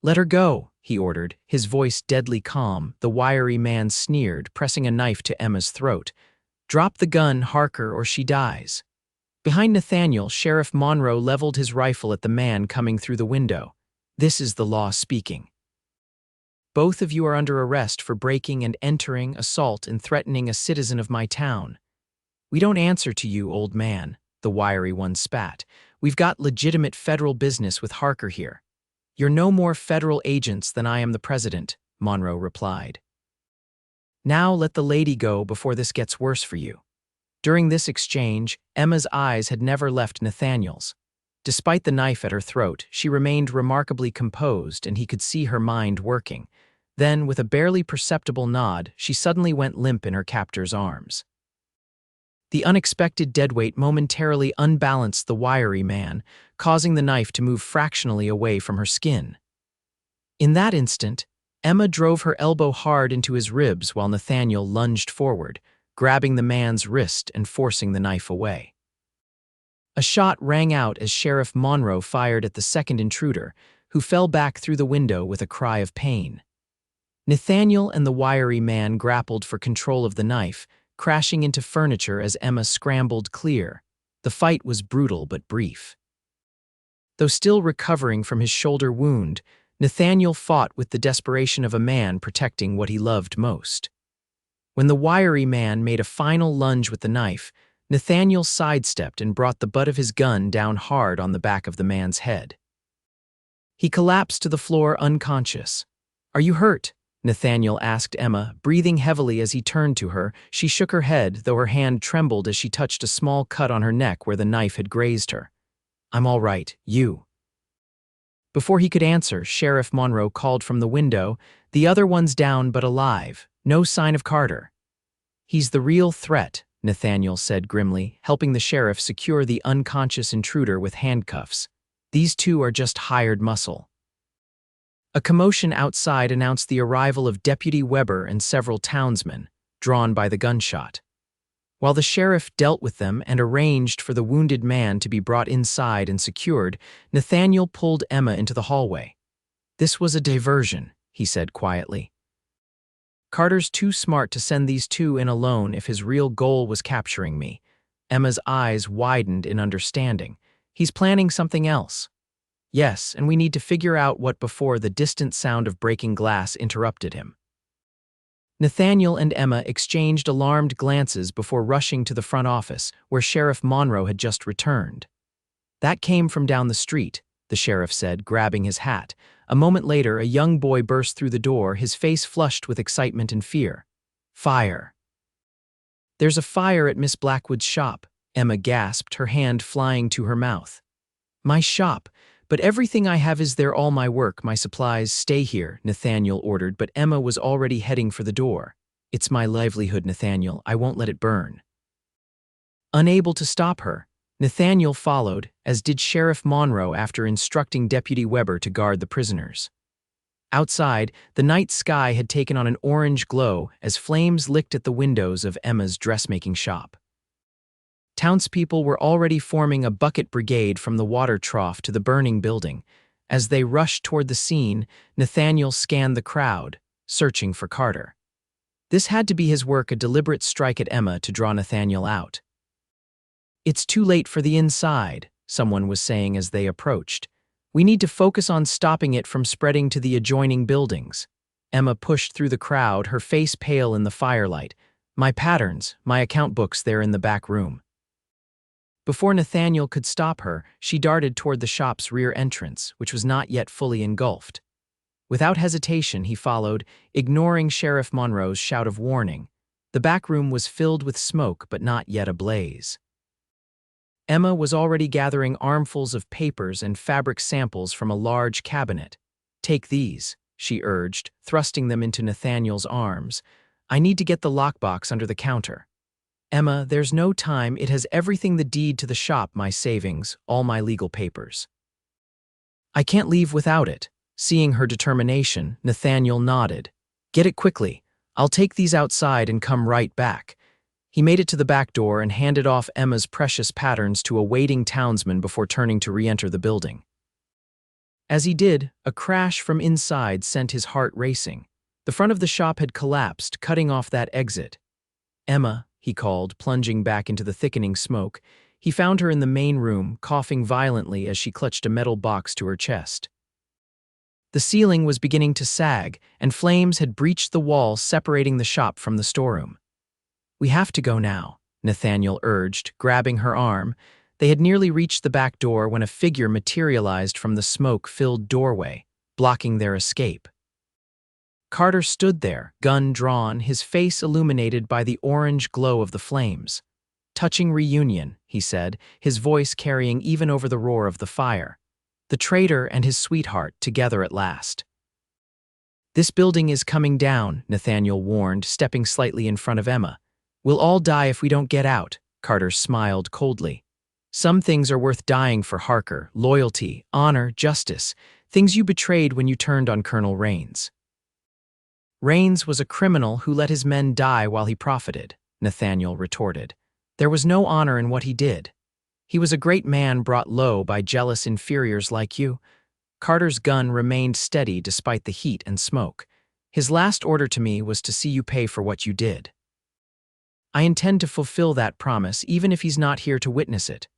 "Let her go," he ordered, his voice deadly calm. The wiry man sneered, pressing a knife to Emma's throat. "Drop the gun, Harker, or she dies." Behind Nathaniel, Sheriff Monroe leveled his rifle at the man coming through the window. "This is the law speaking. Both of you are under arrest for breaking and entering, assault, and threatening a citizen of my town." "We don't answer to you, old man," the wiry one spat. "We've got legitimate federal business with Harker here." "You're no more federal agents than I am the president," Monroe replied. "Now let the lady go before this gets worse for you." During this exchange, Emma's eyes had never left Nathaniel's. Despite the knife at her throat, she remained remarkably composed, and he could see her mind working. Then, with a barely perceptible nod, she suddenly went limp in her captor's arms. The unexpected deadweight momentarily unbalanced the wiry man, causing the knife to move fractionally away from her skin. In that instant, Emma drove her elbow hard into his ribs while Nathaniel lunged forward, grabbing the man's wrist and forcing the knife away. A shot rang out as Sheriff Monroe fired at the second intruder, who fell back through the window with a cry of pain. Nathaniel and the wiry man grappled for control of the knife, crashing into furniture as Emma scrambled clear. The fight was brutal but brief. Though still recovering from his shoulder wound, Nathaniel fought with the desperation of a man protecting what he loved most. When the wiry man made a final lunge with the knife, Nathaniel sidestepped and brought the butt of his gun down hard on the back of the man's head. He collapsed to the floor unconscious. "Are you hurt?" Nathaniel asked Emma, breathing heavily as he turned to her. She shook her head, though her hand trembled as she touched a small cut on her neck where the knife had grazed her. "I'm all right. You?" Before he could answer, Sheriff Monroe called from the window, "The other one's down but alive. No sign of Carter." "He's the real threat," Nathaniel said grimly, helping the sheriff secure the unconscious intruder with handcuffs. "These two are just hired muscle." A commotion outside announced the arrival of Deputy Weber and several townsmen, drawn by the gunshot. While the sheriff dealt with them and arranged for the wounded man to be brought inside and secured, Nathaniel pulled Emma into the hallway. "This was a diversion," he said quietly. "Carter's too smart to send these two in alone if his real goal was capturing me." Emma's eyes widened in understanding. "He's planning something else." Yes, and we need to figure out what before the distant sound of breaking glass interrupted him. Nathaniel and Emma exchanged alarmed glances before rushing to the front office, where Sheriff Monroe had just returned. That came from down the street, the sheriff said, grabbing his hat. A moment later, a young boy burst through the door, his face flushed with excitement and fear. Fire. There's a fire at Miss Blackwood's shop, Emma gasped, her hand flying to her mouth. My shop, but everything I have is there, all my work, my supplies. Stay here, Nathaniel ordered, but Emma was already heading for the door. It's my livelihood, Nathaniel, I won't let it burn. Unable to stop her, Nathaniel followed, as did Sheriff Monroe after instructing Deputy Weber to guard the prisoners. Outside, the night sky had taken on an orange glow as flames licked at the windows of Emma's dressmaking shop. Townspeople were already forming a bucket brigade from the water trough to the burning building. As they rushed toward the scene, Nathaniel scanned the crowd, searching for Carter. This had to be his work, a deliberate strike at Emma to draw Nathaniel out. It's too late for the inside, someone was saying as they approached. We need to focus on stopping it from spreading to the adjoining buildings. Emma pushed through the crowd, her face pale in the firelight. My patterns, my account books, there in the back room. Before Nathaniel could stop her, she darted toward the shop's rear entrance, which was not yet fully engulfed. Without hesitation, he followed, ignoring Sheriff Monroe's shout of warning. The back room was filled with smoke, but not yet ablaze. Emma was already gathering armfuls of papers and fabric samples from a large cabinet. Take these, she urged, thrusting them into Nathaniel's arms. I need to get the lockbox under the counter. Emma, there's no time, it has everything, the deed to the shop, my savings, all my legal papers. I can't leave without it. Seeing her determination, Nathaniel nodded. Get it quickly. I'll take these outside and come right back. He made it to the back door and handed off Emma's precious patterns to a waiting townsman before turning to re-enter the building. As he did, a crash from inside sent his heart racing. The front of the shop had collapsed, cutting off that exit. Emma, he called, plunging back into the thickening smoke. He found her in the main room, coughing violently as she clutched a metal box to her chest. The ceiling was beginning to sag, and flames had breached the wall separating the shop from the storeroom. We have to go now, Nathaniel urged, grabbing her arm. They had nearly reached the back door when a figure materialized from the smoke-filled doorway, blocking their escape. Carter stood there, gun drawn, his face illuminated by the orange glow of the flames. Touching reunion, he said, his voice carrying even over the roar of the fire. The traitor and his sweetheart together at last. This building is coming down, Nathaniel warned, stepping slightly in front of Emma. We'll all die if we don't get out, Carter smiled coldly. Some things are worth dying for, Harker: loyalty, honor, justice, things you betrayed when you turned on Colonel Raines. Raines was a criminal who let his men die while he profited, Nathaniel retorted. There was no honor in what he did. He was a great man brought low by jealous inferiors like you. Carter's gun remained steady despite the heat and smoke. His last order to me was to see you pay for what you did. I intend to fulfill that promise, even if he's not here to witness it.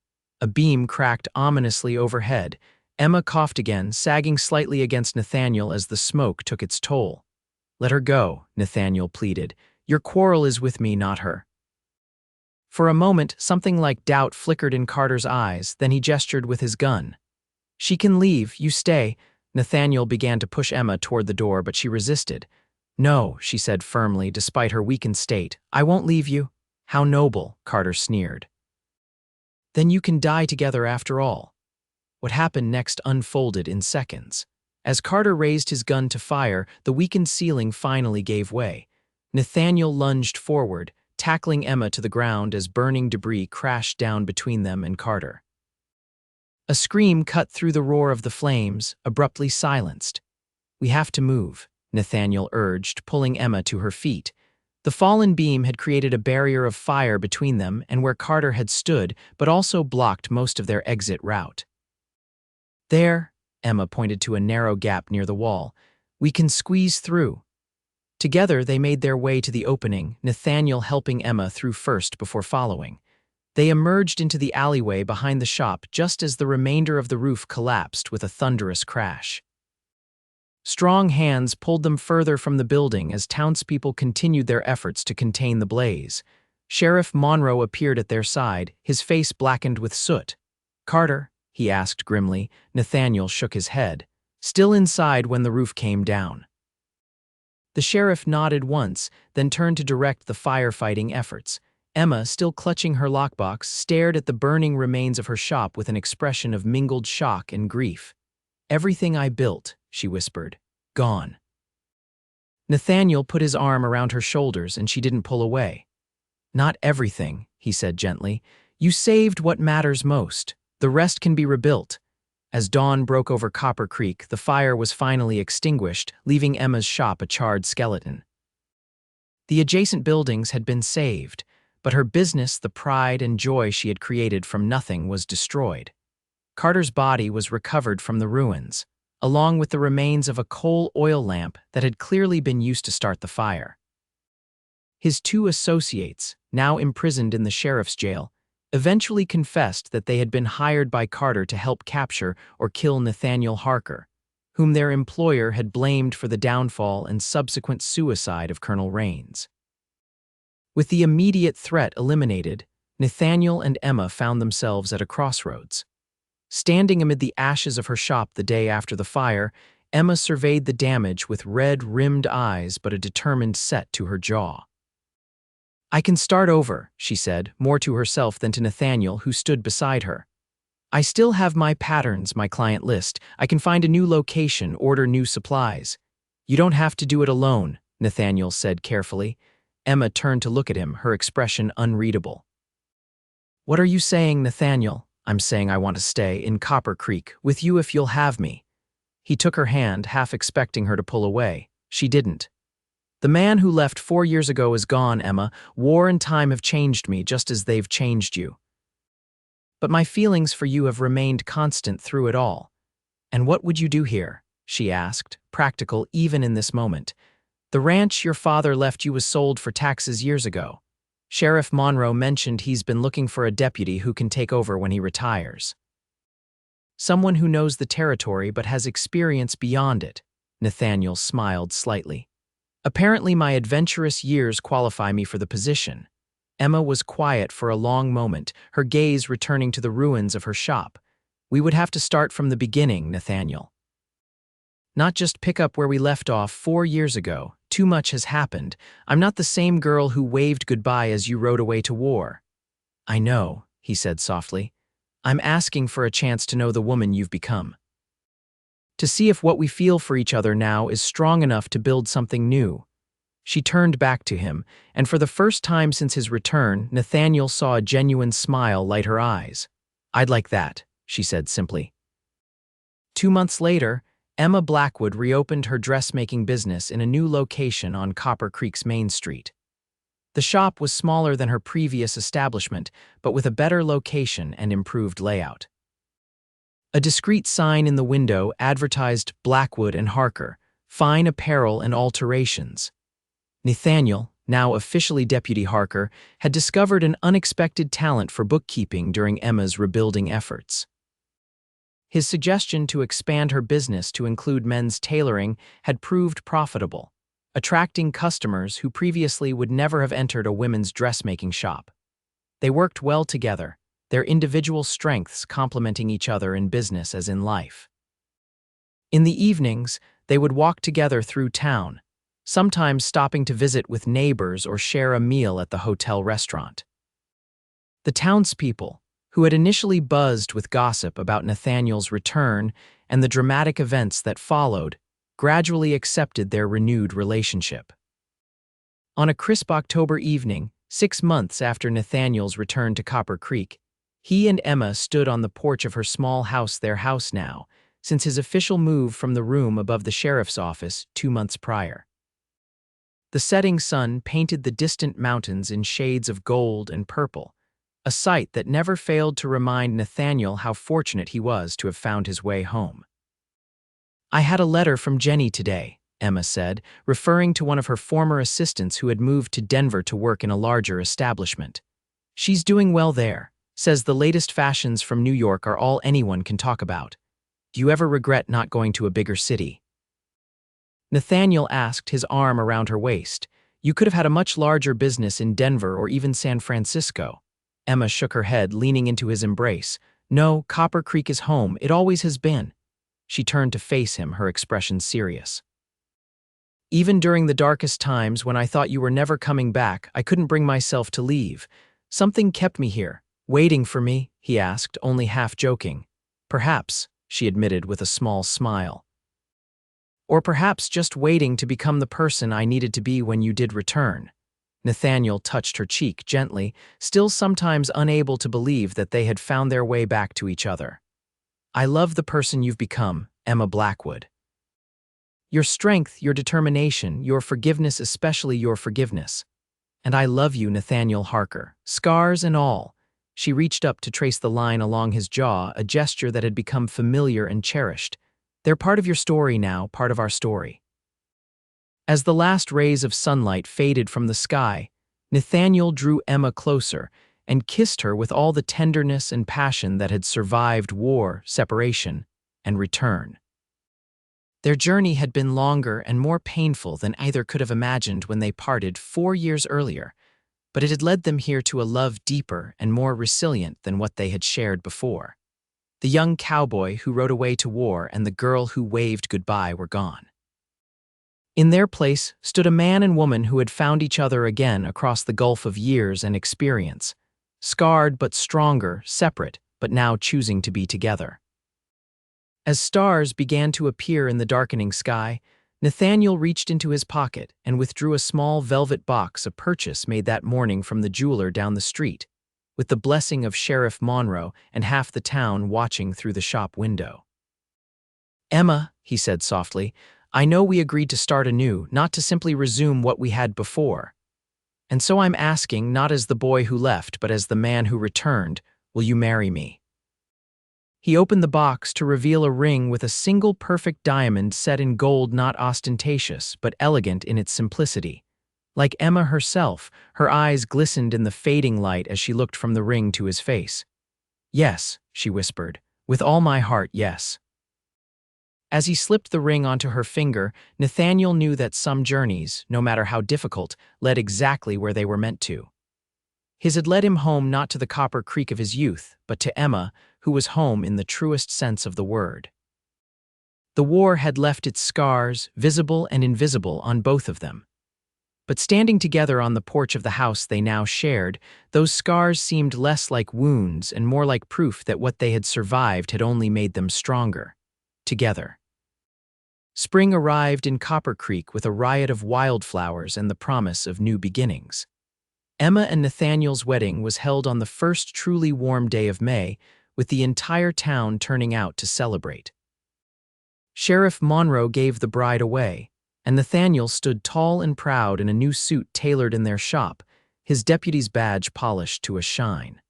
A beam cracked ominously overhead. Emma coughed again, sagging slightly against Nathaniel as the smoke took its toll. Let her go, Nathaniel pleaded. Your quarrel is with me, not her. For a moment, something like doubt flickered in Carter's eyes, then he gestured with his gun. She can leave, you stay. Nathaniel began to push Emma toward the door, but she resisted. No, she said firmly, despite her weakened state. I won't leave you. How noble, Carter sneered. Then you can die together after all. What happened next unfolded in seconds. As Carter raised his gun to fire, the weakened ceiling finally gave way. Nathaniel lunged forward, tackling Emma to the ground as burning debris crashed down between them and Carter. A scream cut through the roar of the flames, abruptly silenced. We have to move, Nathaniel urged, pulling Emma to her feet. The fallen beam had created a barrier of fire between them and where Carter had stood, but also blocked most of their exit route. There, Emma pointed to a narrow gap near the wall. We can squeeze through. Together, they made their way to the opening, Nathaniel helping Emma through first before following. They emerged into the alleyway behind the shop just as the remainder of the roof collapsed with a thunderous crash. Strong hands pulled them further from the building as townspeople continued their efforts to contain the blaze. Sheriff Monroe appeared at their side, his face blackened with soot. "Carter?" he asked grimly. Nathaniel shook his head. "Still inside when the roof came down." The sheriff nodded once, then turned to direct the firefighting efforts. Emma, still clutching her lockbox, stared at the burning remains of her shop with an expression of mingled shock and grief. "Everything I built," she whispered, "gone." Nathaniel put his arm around her shoulders and she didn't pull away. "Not everything," he said gently. "You saved what matters most. The rest can be rebuilt." As dawn broke over Copper Creek, the fire was finally extinguished, leaving Emma's shop a charred skeleton. The adjacent buildings had been saved, but her business, the pride and joy she had created from nothing, was destroyed. Carter's body was recovered from the ruins, along with the remains of a coal oil lamp that had clearly been used to start the fire. His two associates, now imprisoned in the sheriff's jail, eventually confessed that they had been hired by Carter to help capture or kill Nathaniel Harker, whom their employer had blamed for the downfall and subsequent suicide of Colonel Raines. With the immediate threat eliminated, Nathaniel and Emma found themselves at a crossroads. Standing amid the ashes of her shop the day after the fire, Emma surveyed the damage with red-rimmed eyes but a determined set to her jaw. "I can start over," she said, more to herself than to Nathaniel, who stood beside her. "I still have my patterns, my client list. I can find a new location, order new supplies." "You don't have to do it alone," Nathaniel said carefully. Emma turned to look at him, her expression unreadable. "What are you saying, Nathaniel?" "I'm saying I want to stay in Copper Creek, with you if you'll have me." He took her hand, half expecting her to pull away. She didn't. "The man who left 4 years ago is gone, Emma. War and time have changed me, just as they've changed you. But my feelings for you have remained constant through it all." "And what would you do here?" she asked, practical even in this moment. "The ranch your father left you was sold for taxes years ago. Sheriff Monroe mentioned he's been looking for a deputy who can take over when he retires. Someone who knows the territory but has experience beyond it." Nathaniel smiled slightly. "Apparently my adventurous years qualify me for the position." Emma was quiet for a long moment, her gaze returning to the ruins of her shop. "We would have to start from the beginning, Nathaniel. Not just pick up where we left off 4 years ago. Too much has happened. I'm not the same girl who waved goodbye as you rode away to war." "I know," he said softly. "I'm asking for a chance to know the woman you've become. To see if what we feel for each other now is strong enough to build something new." She turned back to him, and for the first time since his return, Nathaniel saw a genuine smile light her eyes. "I'd like that," she said simply. 2 months later, Emma Blackwood reopened her dressmaking business in a new location on Copper Creek's Main Street. The shop was smaller than her previous establishment, but with a better location and improved layout. A discreet sign in the window advertised Blackwood and Harker, fine apparel and alterations. Nathaniel, now officially Deputy Harker, had discovered an unexpected talent for bookkeeping during Emma's rebuilding efforts. His suggestion to expand her business to include men's tailoring had proved profitable, attracting customers who previously would never have entered a women's dressmaking shop. They worked well together, their individual strengths complementing each other in business as in life. In the evenings, they would walk together through town, sometimes stopping to visit with neighbors or share a meal at the hotel restaurant. The townspeople, who had initially buzzed with gossip about Nathaniel's return and the dramatic events that followed, gradually accepted their renewed relationship. On a crisp October evening, 6 months after Nathaniel's return to Copper Creek, he and Emma stood on the porch of her small house, their house now, since his official move from the room above the sheriff's office 2 months prior. The setting sun painted the distant mountains in shades of gold and purple, a sight that never failed to remind Nathaniel how fortunate he was to have found his way home. "I had a letter from Jenny today," Emma said, referring to one of her former assistants who had moved to Denver to work in a larger establishment. She's doing well there. Says the latest fashions from New York are all anyone can talk about. Do you ever regret not going to a bigger city? Nathaniel asked, his arm around her waist. You could have had a much larger business in Denver or even San Francisco. Emma shook her head, leaning into his embrace. No, Copper Creek is home. It always has been. She turned to face him, her expression serious. Even during the darkest times when I thought you were never coming back, I couldn't bring myself to leave. Something kept me here. Waiting for me? He asked, only half joking. Perhaps, she admitted with a small smile. Or perhaps just waiting to become the person I needed to be when you did return. Nathaniel touched her cheek gently, still sometimes unable to believe that they had found their way back to each other. I love the person you've become, Emma Blackwood. Your strength, your determination, your forgiveness, especially your forgiveness. And I love you, Nathaniel Harker, scars and all. She reached up to trace the line along his jaw, a gesture that had become familiar and cherished. They're part of your story now, part of our story. As the last rays of sunlight faded from the sky, Nathaniel drew Emma closer and kissed her with all the tenderness and passion that had survived war, separation, and return. Their journey had been longer and more painful than either could have imagined when they parted 4 years earlier, but it had led them here to a love deeper and more resilient than what they had shared before. The young cowboy who rode away to war and the girl who waved goodbye were gone. In their place stood a man and woman who had found each other again across the gulf of years and experience, scarred but stronger, separate, but now choosing to be together. As stars began to appear in the darkening sky, Nathaniel reached into his pocket and withdrew a small velvet box, a purchase made that morning from the jeweler down the street, with the blessing of Sheriff Monroe and half the town watching through the shop window. Emma, he said softly, I know we agreed to start anew, not to simply resume what we had before. And so I'm asking, not as the boy who left, but as the man who returned, will you marry me? He opened the box to reveal a ring with a single perfect diamond set in gold, not ostentatious, but elegant in its simplicity. Like Emma herself, her eyes glistened in the fading light as she looked from the ring to his face. Yes, she whispered, with all my heart, yes. As he slipped the ring onto her finger, Nathaniel knew that some journeys, no matter how difficult, led exactly where they were meant to. His had led him home not to the Copper Creek of his youth, but to Emma, who was home in the truest sense of the word. The war had left its scars, visible and invisible, on both of them. But standing together on the porch of the house they now shared, those scars seemed less like wounds and more like proof that what they had survived had only made them stronger. Together. Spring arrived in Copper Creek with a riot of wildflowers and the promise of new beginnings. Emma and Nathaniel's wedding was held on the first truly warm day of May, with the entire town turning out to celebrate. Sheriff Monroe gave the bride away, and Nathaniel stood tall and proud in a new suit tailored in their shop, his deputy's badge polished to a shine.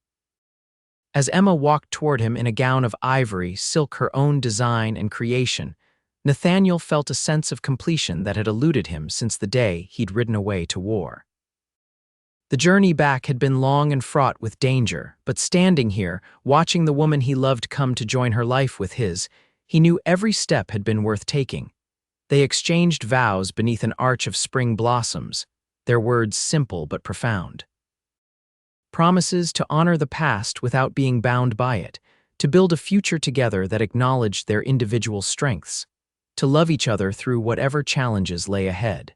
As Emma walked toward him in a gown of ivory, silk her own design and creation, Nathaniel felt a sense of completion that had eluded him since the day he'd ridden away to war. The journey back had been long and fraught with danger, but standing here, watching the woman he loved come to join her life with his, he knew every step had been worth taking. They exchanged vows beneath an arch of spring blossoms, their words simple but profound. Promises to honor the past without being bound by it, to build a future together that acknowledged their individual strengths, to love each other through whatever challenges lay ahead.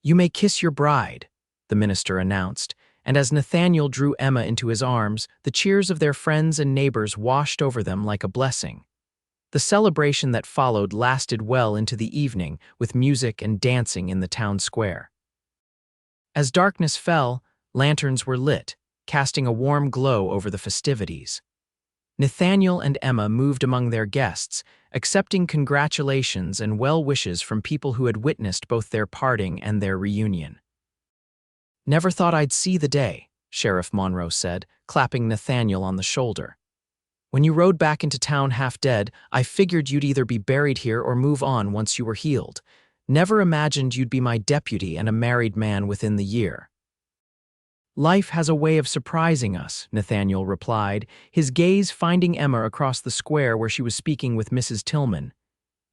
You may kiss your bride, the minister announced, and as Nathaniel drew Emma into his arms, the cheers of their friends and neighbors washed over them like a blessing. The celebration that followed lasted well into the evening, with music and dancing in the town square. As darkness fell, lanterns were lit, casting a warm glow over the festivities. Nathaniel and Emma moved among their guests, accepting congratulations and well wishes from people who had witnessed both their parting and their reunion. Never thought I'd see the day, Sheriff Monroe said, clapping Nathaniel on the shoulder. When you rode back into town half dead, I figured you'd either be buried here or move on once you were healed. Never imagined you'd be my deputy and a married man within the year. Life has a way of surprising us, Nathaniel replied, his gaze finding Emma across the square where she was speaking with Mrs. Tillman.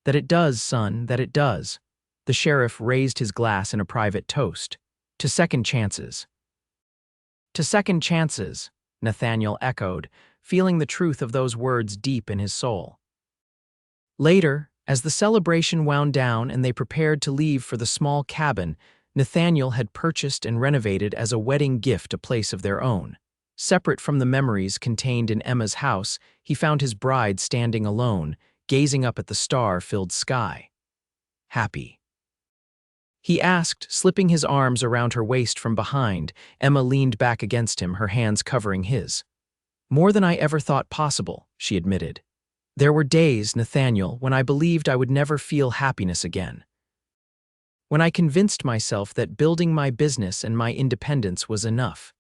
That it does, son, that it does. The sheriff raised his glass in a private toast. To second chances. To second chances, Nathaniel echoed, feeling the truth of those words deep in his soul. Later, as the celebration wound down and they prepared to leave for the small cabin Nathaniel had purchased and renovated as a wedding gift a place of their own. Separate from the memories contained in Emma's house, he found his bride standing alone, gazing up at the star-filled sky. Happy. He asked, slipping his arms around her waist from behind. Emma leaned back against him, her hands covering his. More than I ever thought possible, she admitted. There were days, Nathaniel, when I believed I would never feel happiness again. When I convinced myself that building my business and my independence was enough.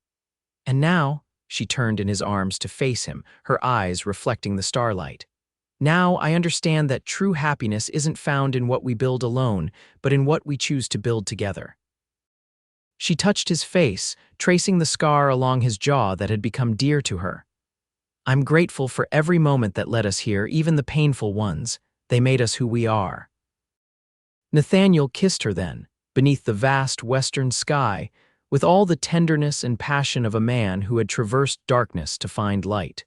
And now, she turned in his arms to face him, her eyes reflecting the starlight. Now I understand that true happiness isn't found in what we build alone, but in what we choose to build together. She touched his face, tracing the scar along his jaw that had become dear to her. I'm grateful for every moment that led us here, even the painful ones. They made us who we are. Nathaniel kissed her then, beneath the vast western sky, with all the tenderness and passion of a man who had traversed darkness to find light.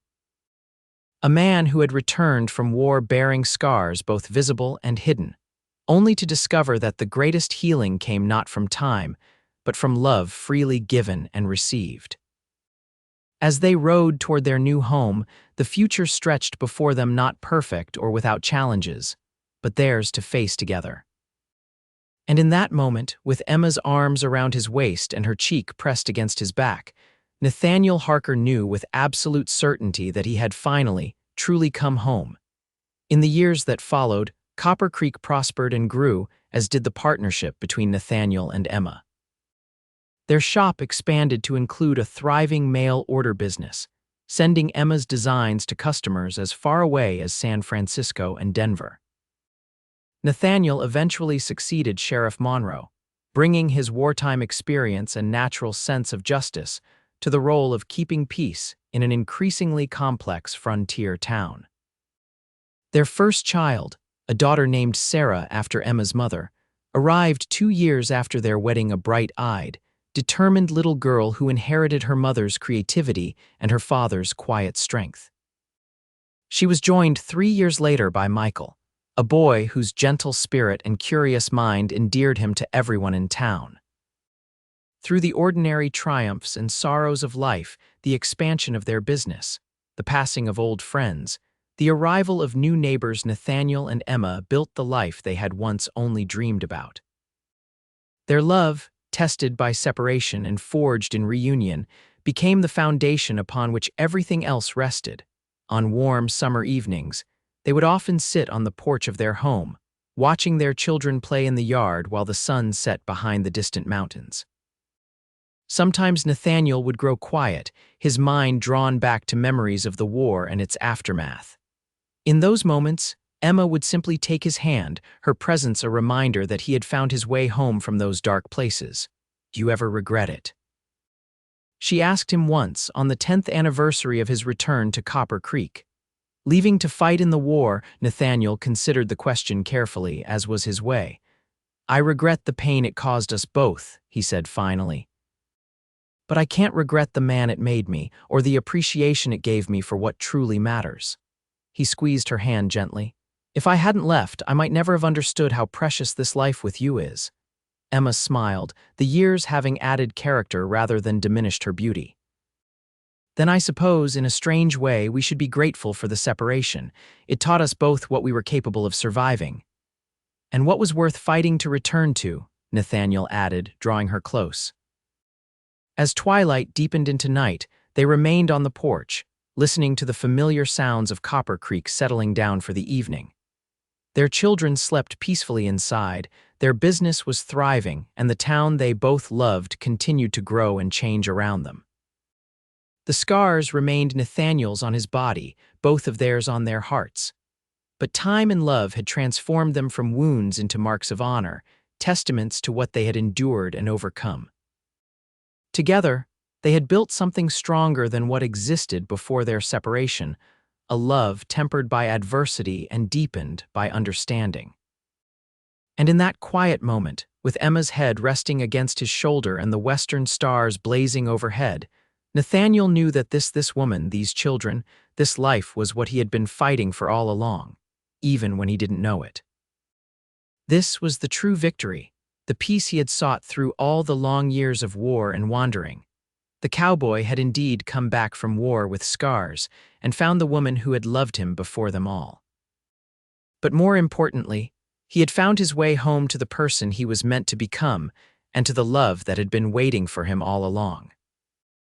A man who had returned from war bearing scars both visible and hidden, only to discover that the greatest healing came not from time, but from love freely given and received. As they rode toward their new home, the future stretched before them, not perfect or without challenges, but theirs to face together. And in that moment, with Emma's arms around his waist and her cheek pressed against his back, Nathaniel Harker knew with absolute certainty that he had finally, truly come home. In the years that followed, Copper Creek prospered and grew, as did the partnership between Nathaniel and Emma. Their shop expanded to include a thriving mail order business, sending Emma's designs to customers as far away as San Francisco and Denver. Nathaniel eventually succeeded Sheriff Monroe, bringing his wartime experience and natural sense of justice to the role of keeping peace in an increasingly complex frontier town. Their first child, a daughter named Sarah after Emma's mother, arrived 2 years after their wedding, a bright-eyed, determined little girl who inherited her mother's creativity and her father's quiet strength. She was joined 3 years later by Michael, a boy whose gentle spirit and curious mind endeared him to everyone in town. Through the ordinary triumphs and sorrows of life, the expansion of their business, the passing of old friends, the arrival of new neighbors, Nathaniel and Emma built the life they had once only dreamed about. Their love, tested by separation and forged in reunion, became the foundation upon which everything else rested. On warm summer evenings, they would often sit on the porch of their home, watching their children play in the yard while the sun set behind the distant mountains. Sometimes Nathaniel would grow quiet, his mind drawn back to memories of the war and its aftermath. In those moments, Emma would simply take his hand, her presence a reminder that he had found his way home from those dark places. Do you ever regret it? She asked him once, on the 10th anniversary of his return to Copper Creek. Leaving to fight in the war, Nathaniel considered the question carefully, as was his way. I regret the pain it caused us both, he said finally. But I can't regret the man it made me, or the appreciation it gave me for what truly matters. He squeezed her hand gently. If I hadn't left, I might never have understood how precious this life with you is. Emma smiled, the years having added character rather than diminished her beauty. Then I suppose, in a strange way, we should be grateful for the separation. It taught us both what we were capable of surviving. And what was worth fighting to return to, Nathaniel added, drawing her close. As twilight deepened into night, they remained on the porch, listening to the familiar sounds of Copper Creek settling down for the evening. Their children slept peacefully inside, their business was thriving, and the town they both loved continued to grow and change around them. The scars remained Nathaniel's on his body, both of theirs on their hearts. But time and love had transformed them from wounds into marks of honor, testaments to what they had endured and overcome. Together, They had built something stronger than what existed before their separation, a love tempered by adversity and deepened by understanding. And in that quiet moment, with Emma's head resting against his shoulder and the western stars blazing overhead, Nathaniel knew that this woman, these children, this life was what he had been fighting for all along, even when he didn't know it. This was the true victory, the peace he had sought through all the long years of war and wandering. The cowboy had indeed come back from war with scars and found the woman who had loved him before them all. But more importantly, he had found his way home to the person he was meant to become and to the love that had been waiting for him all along.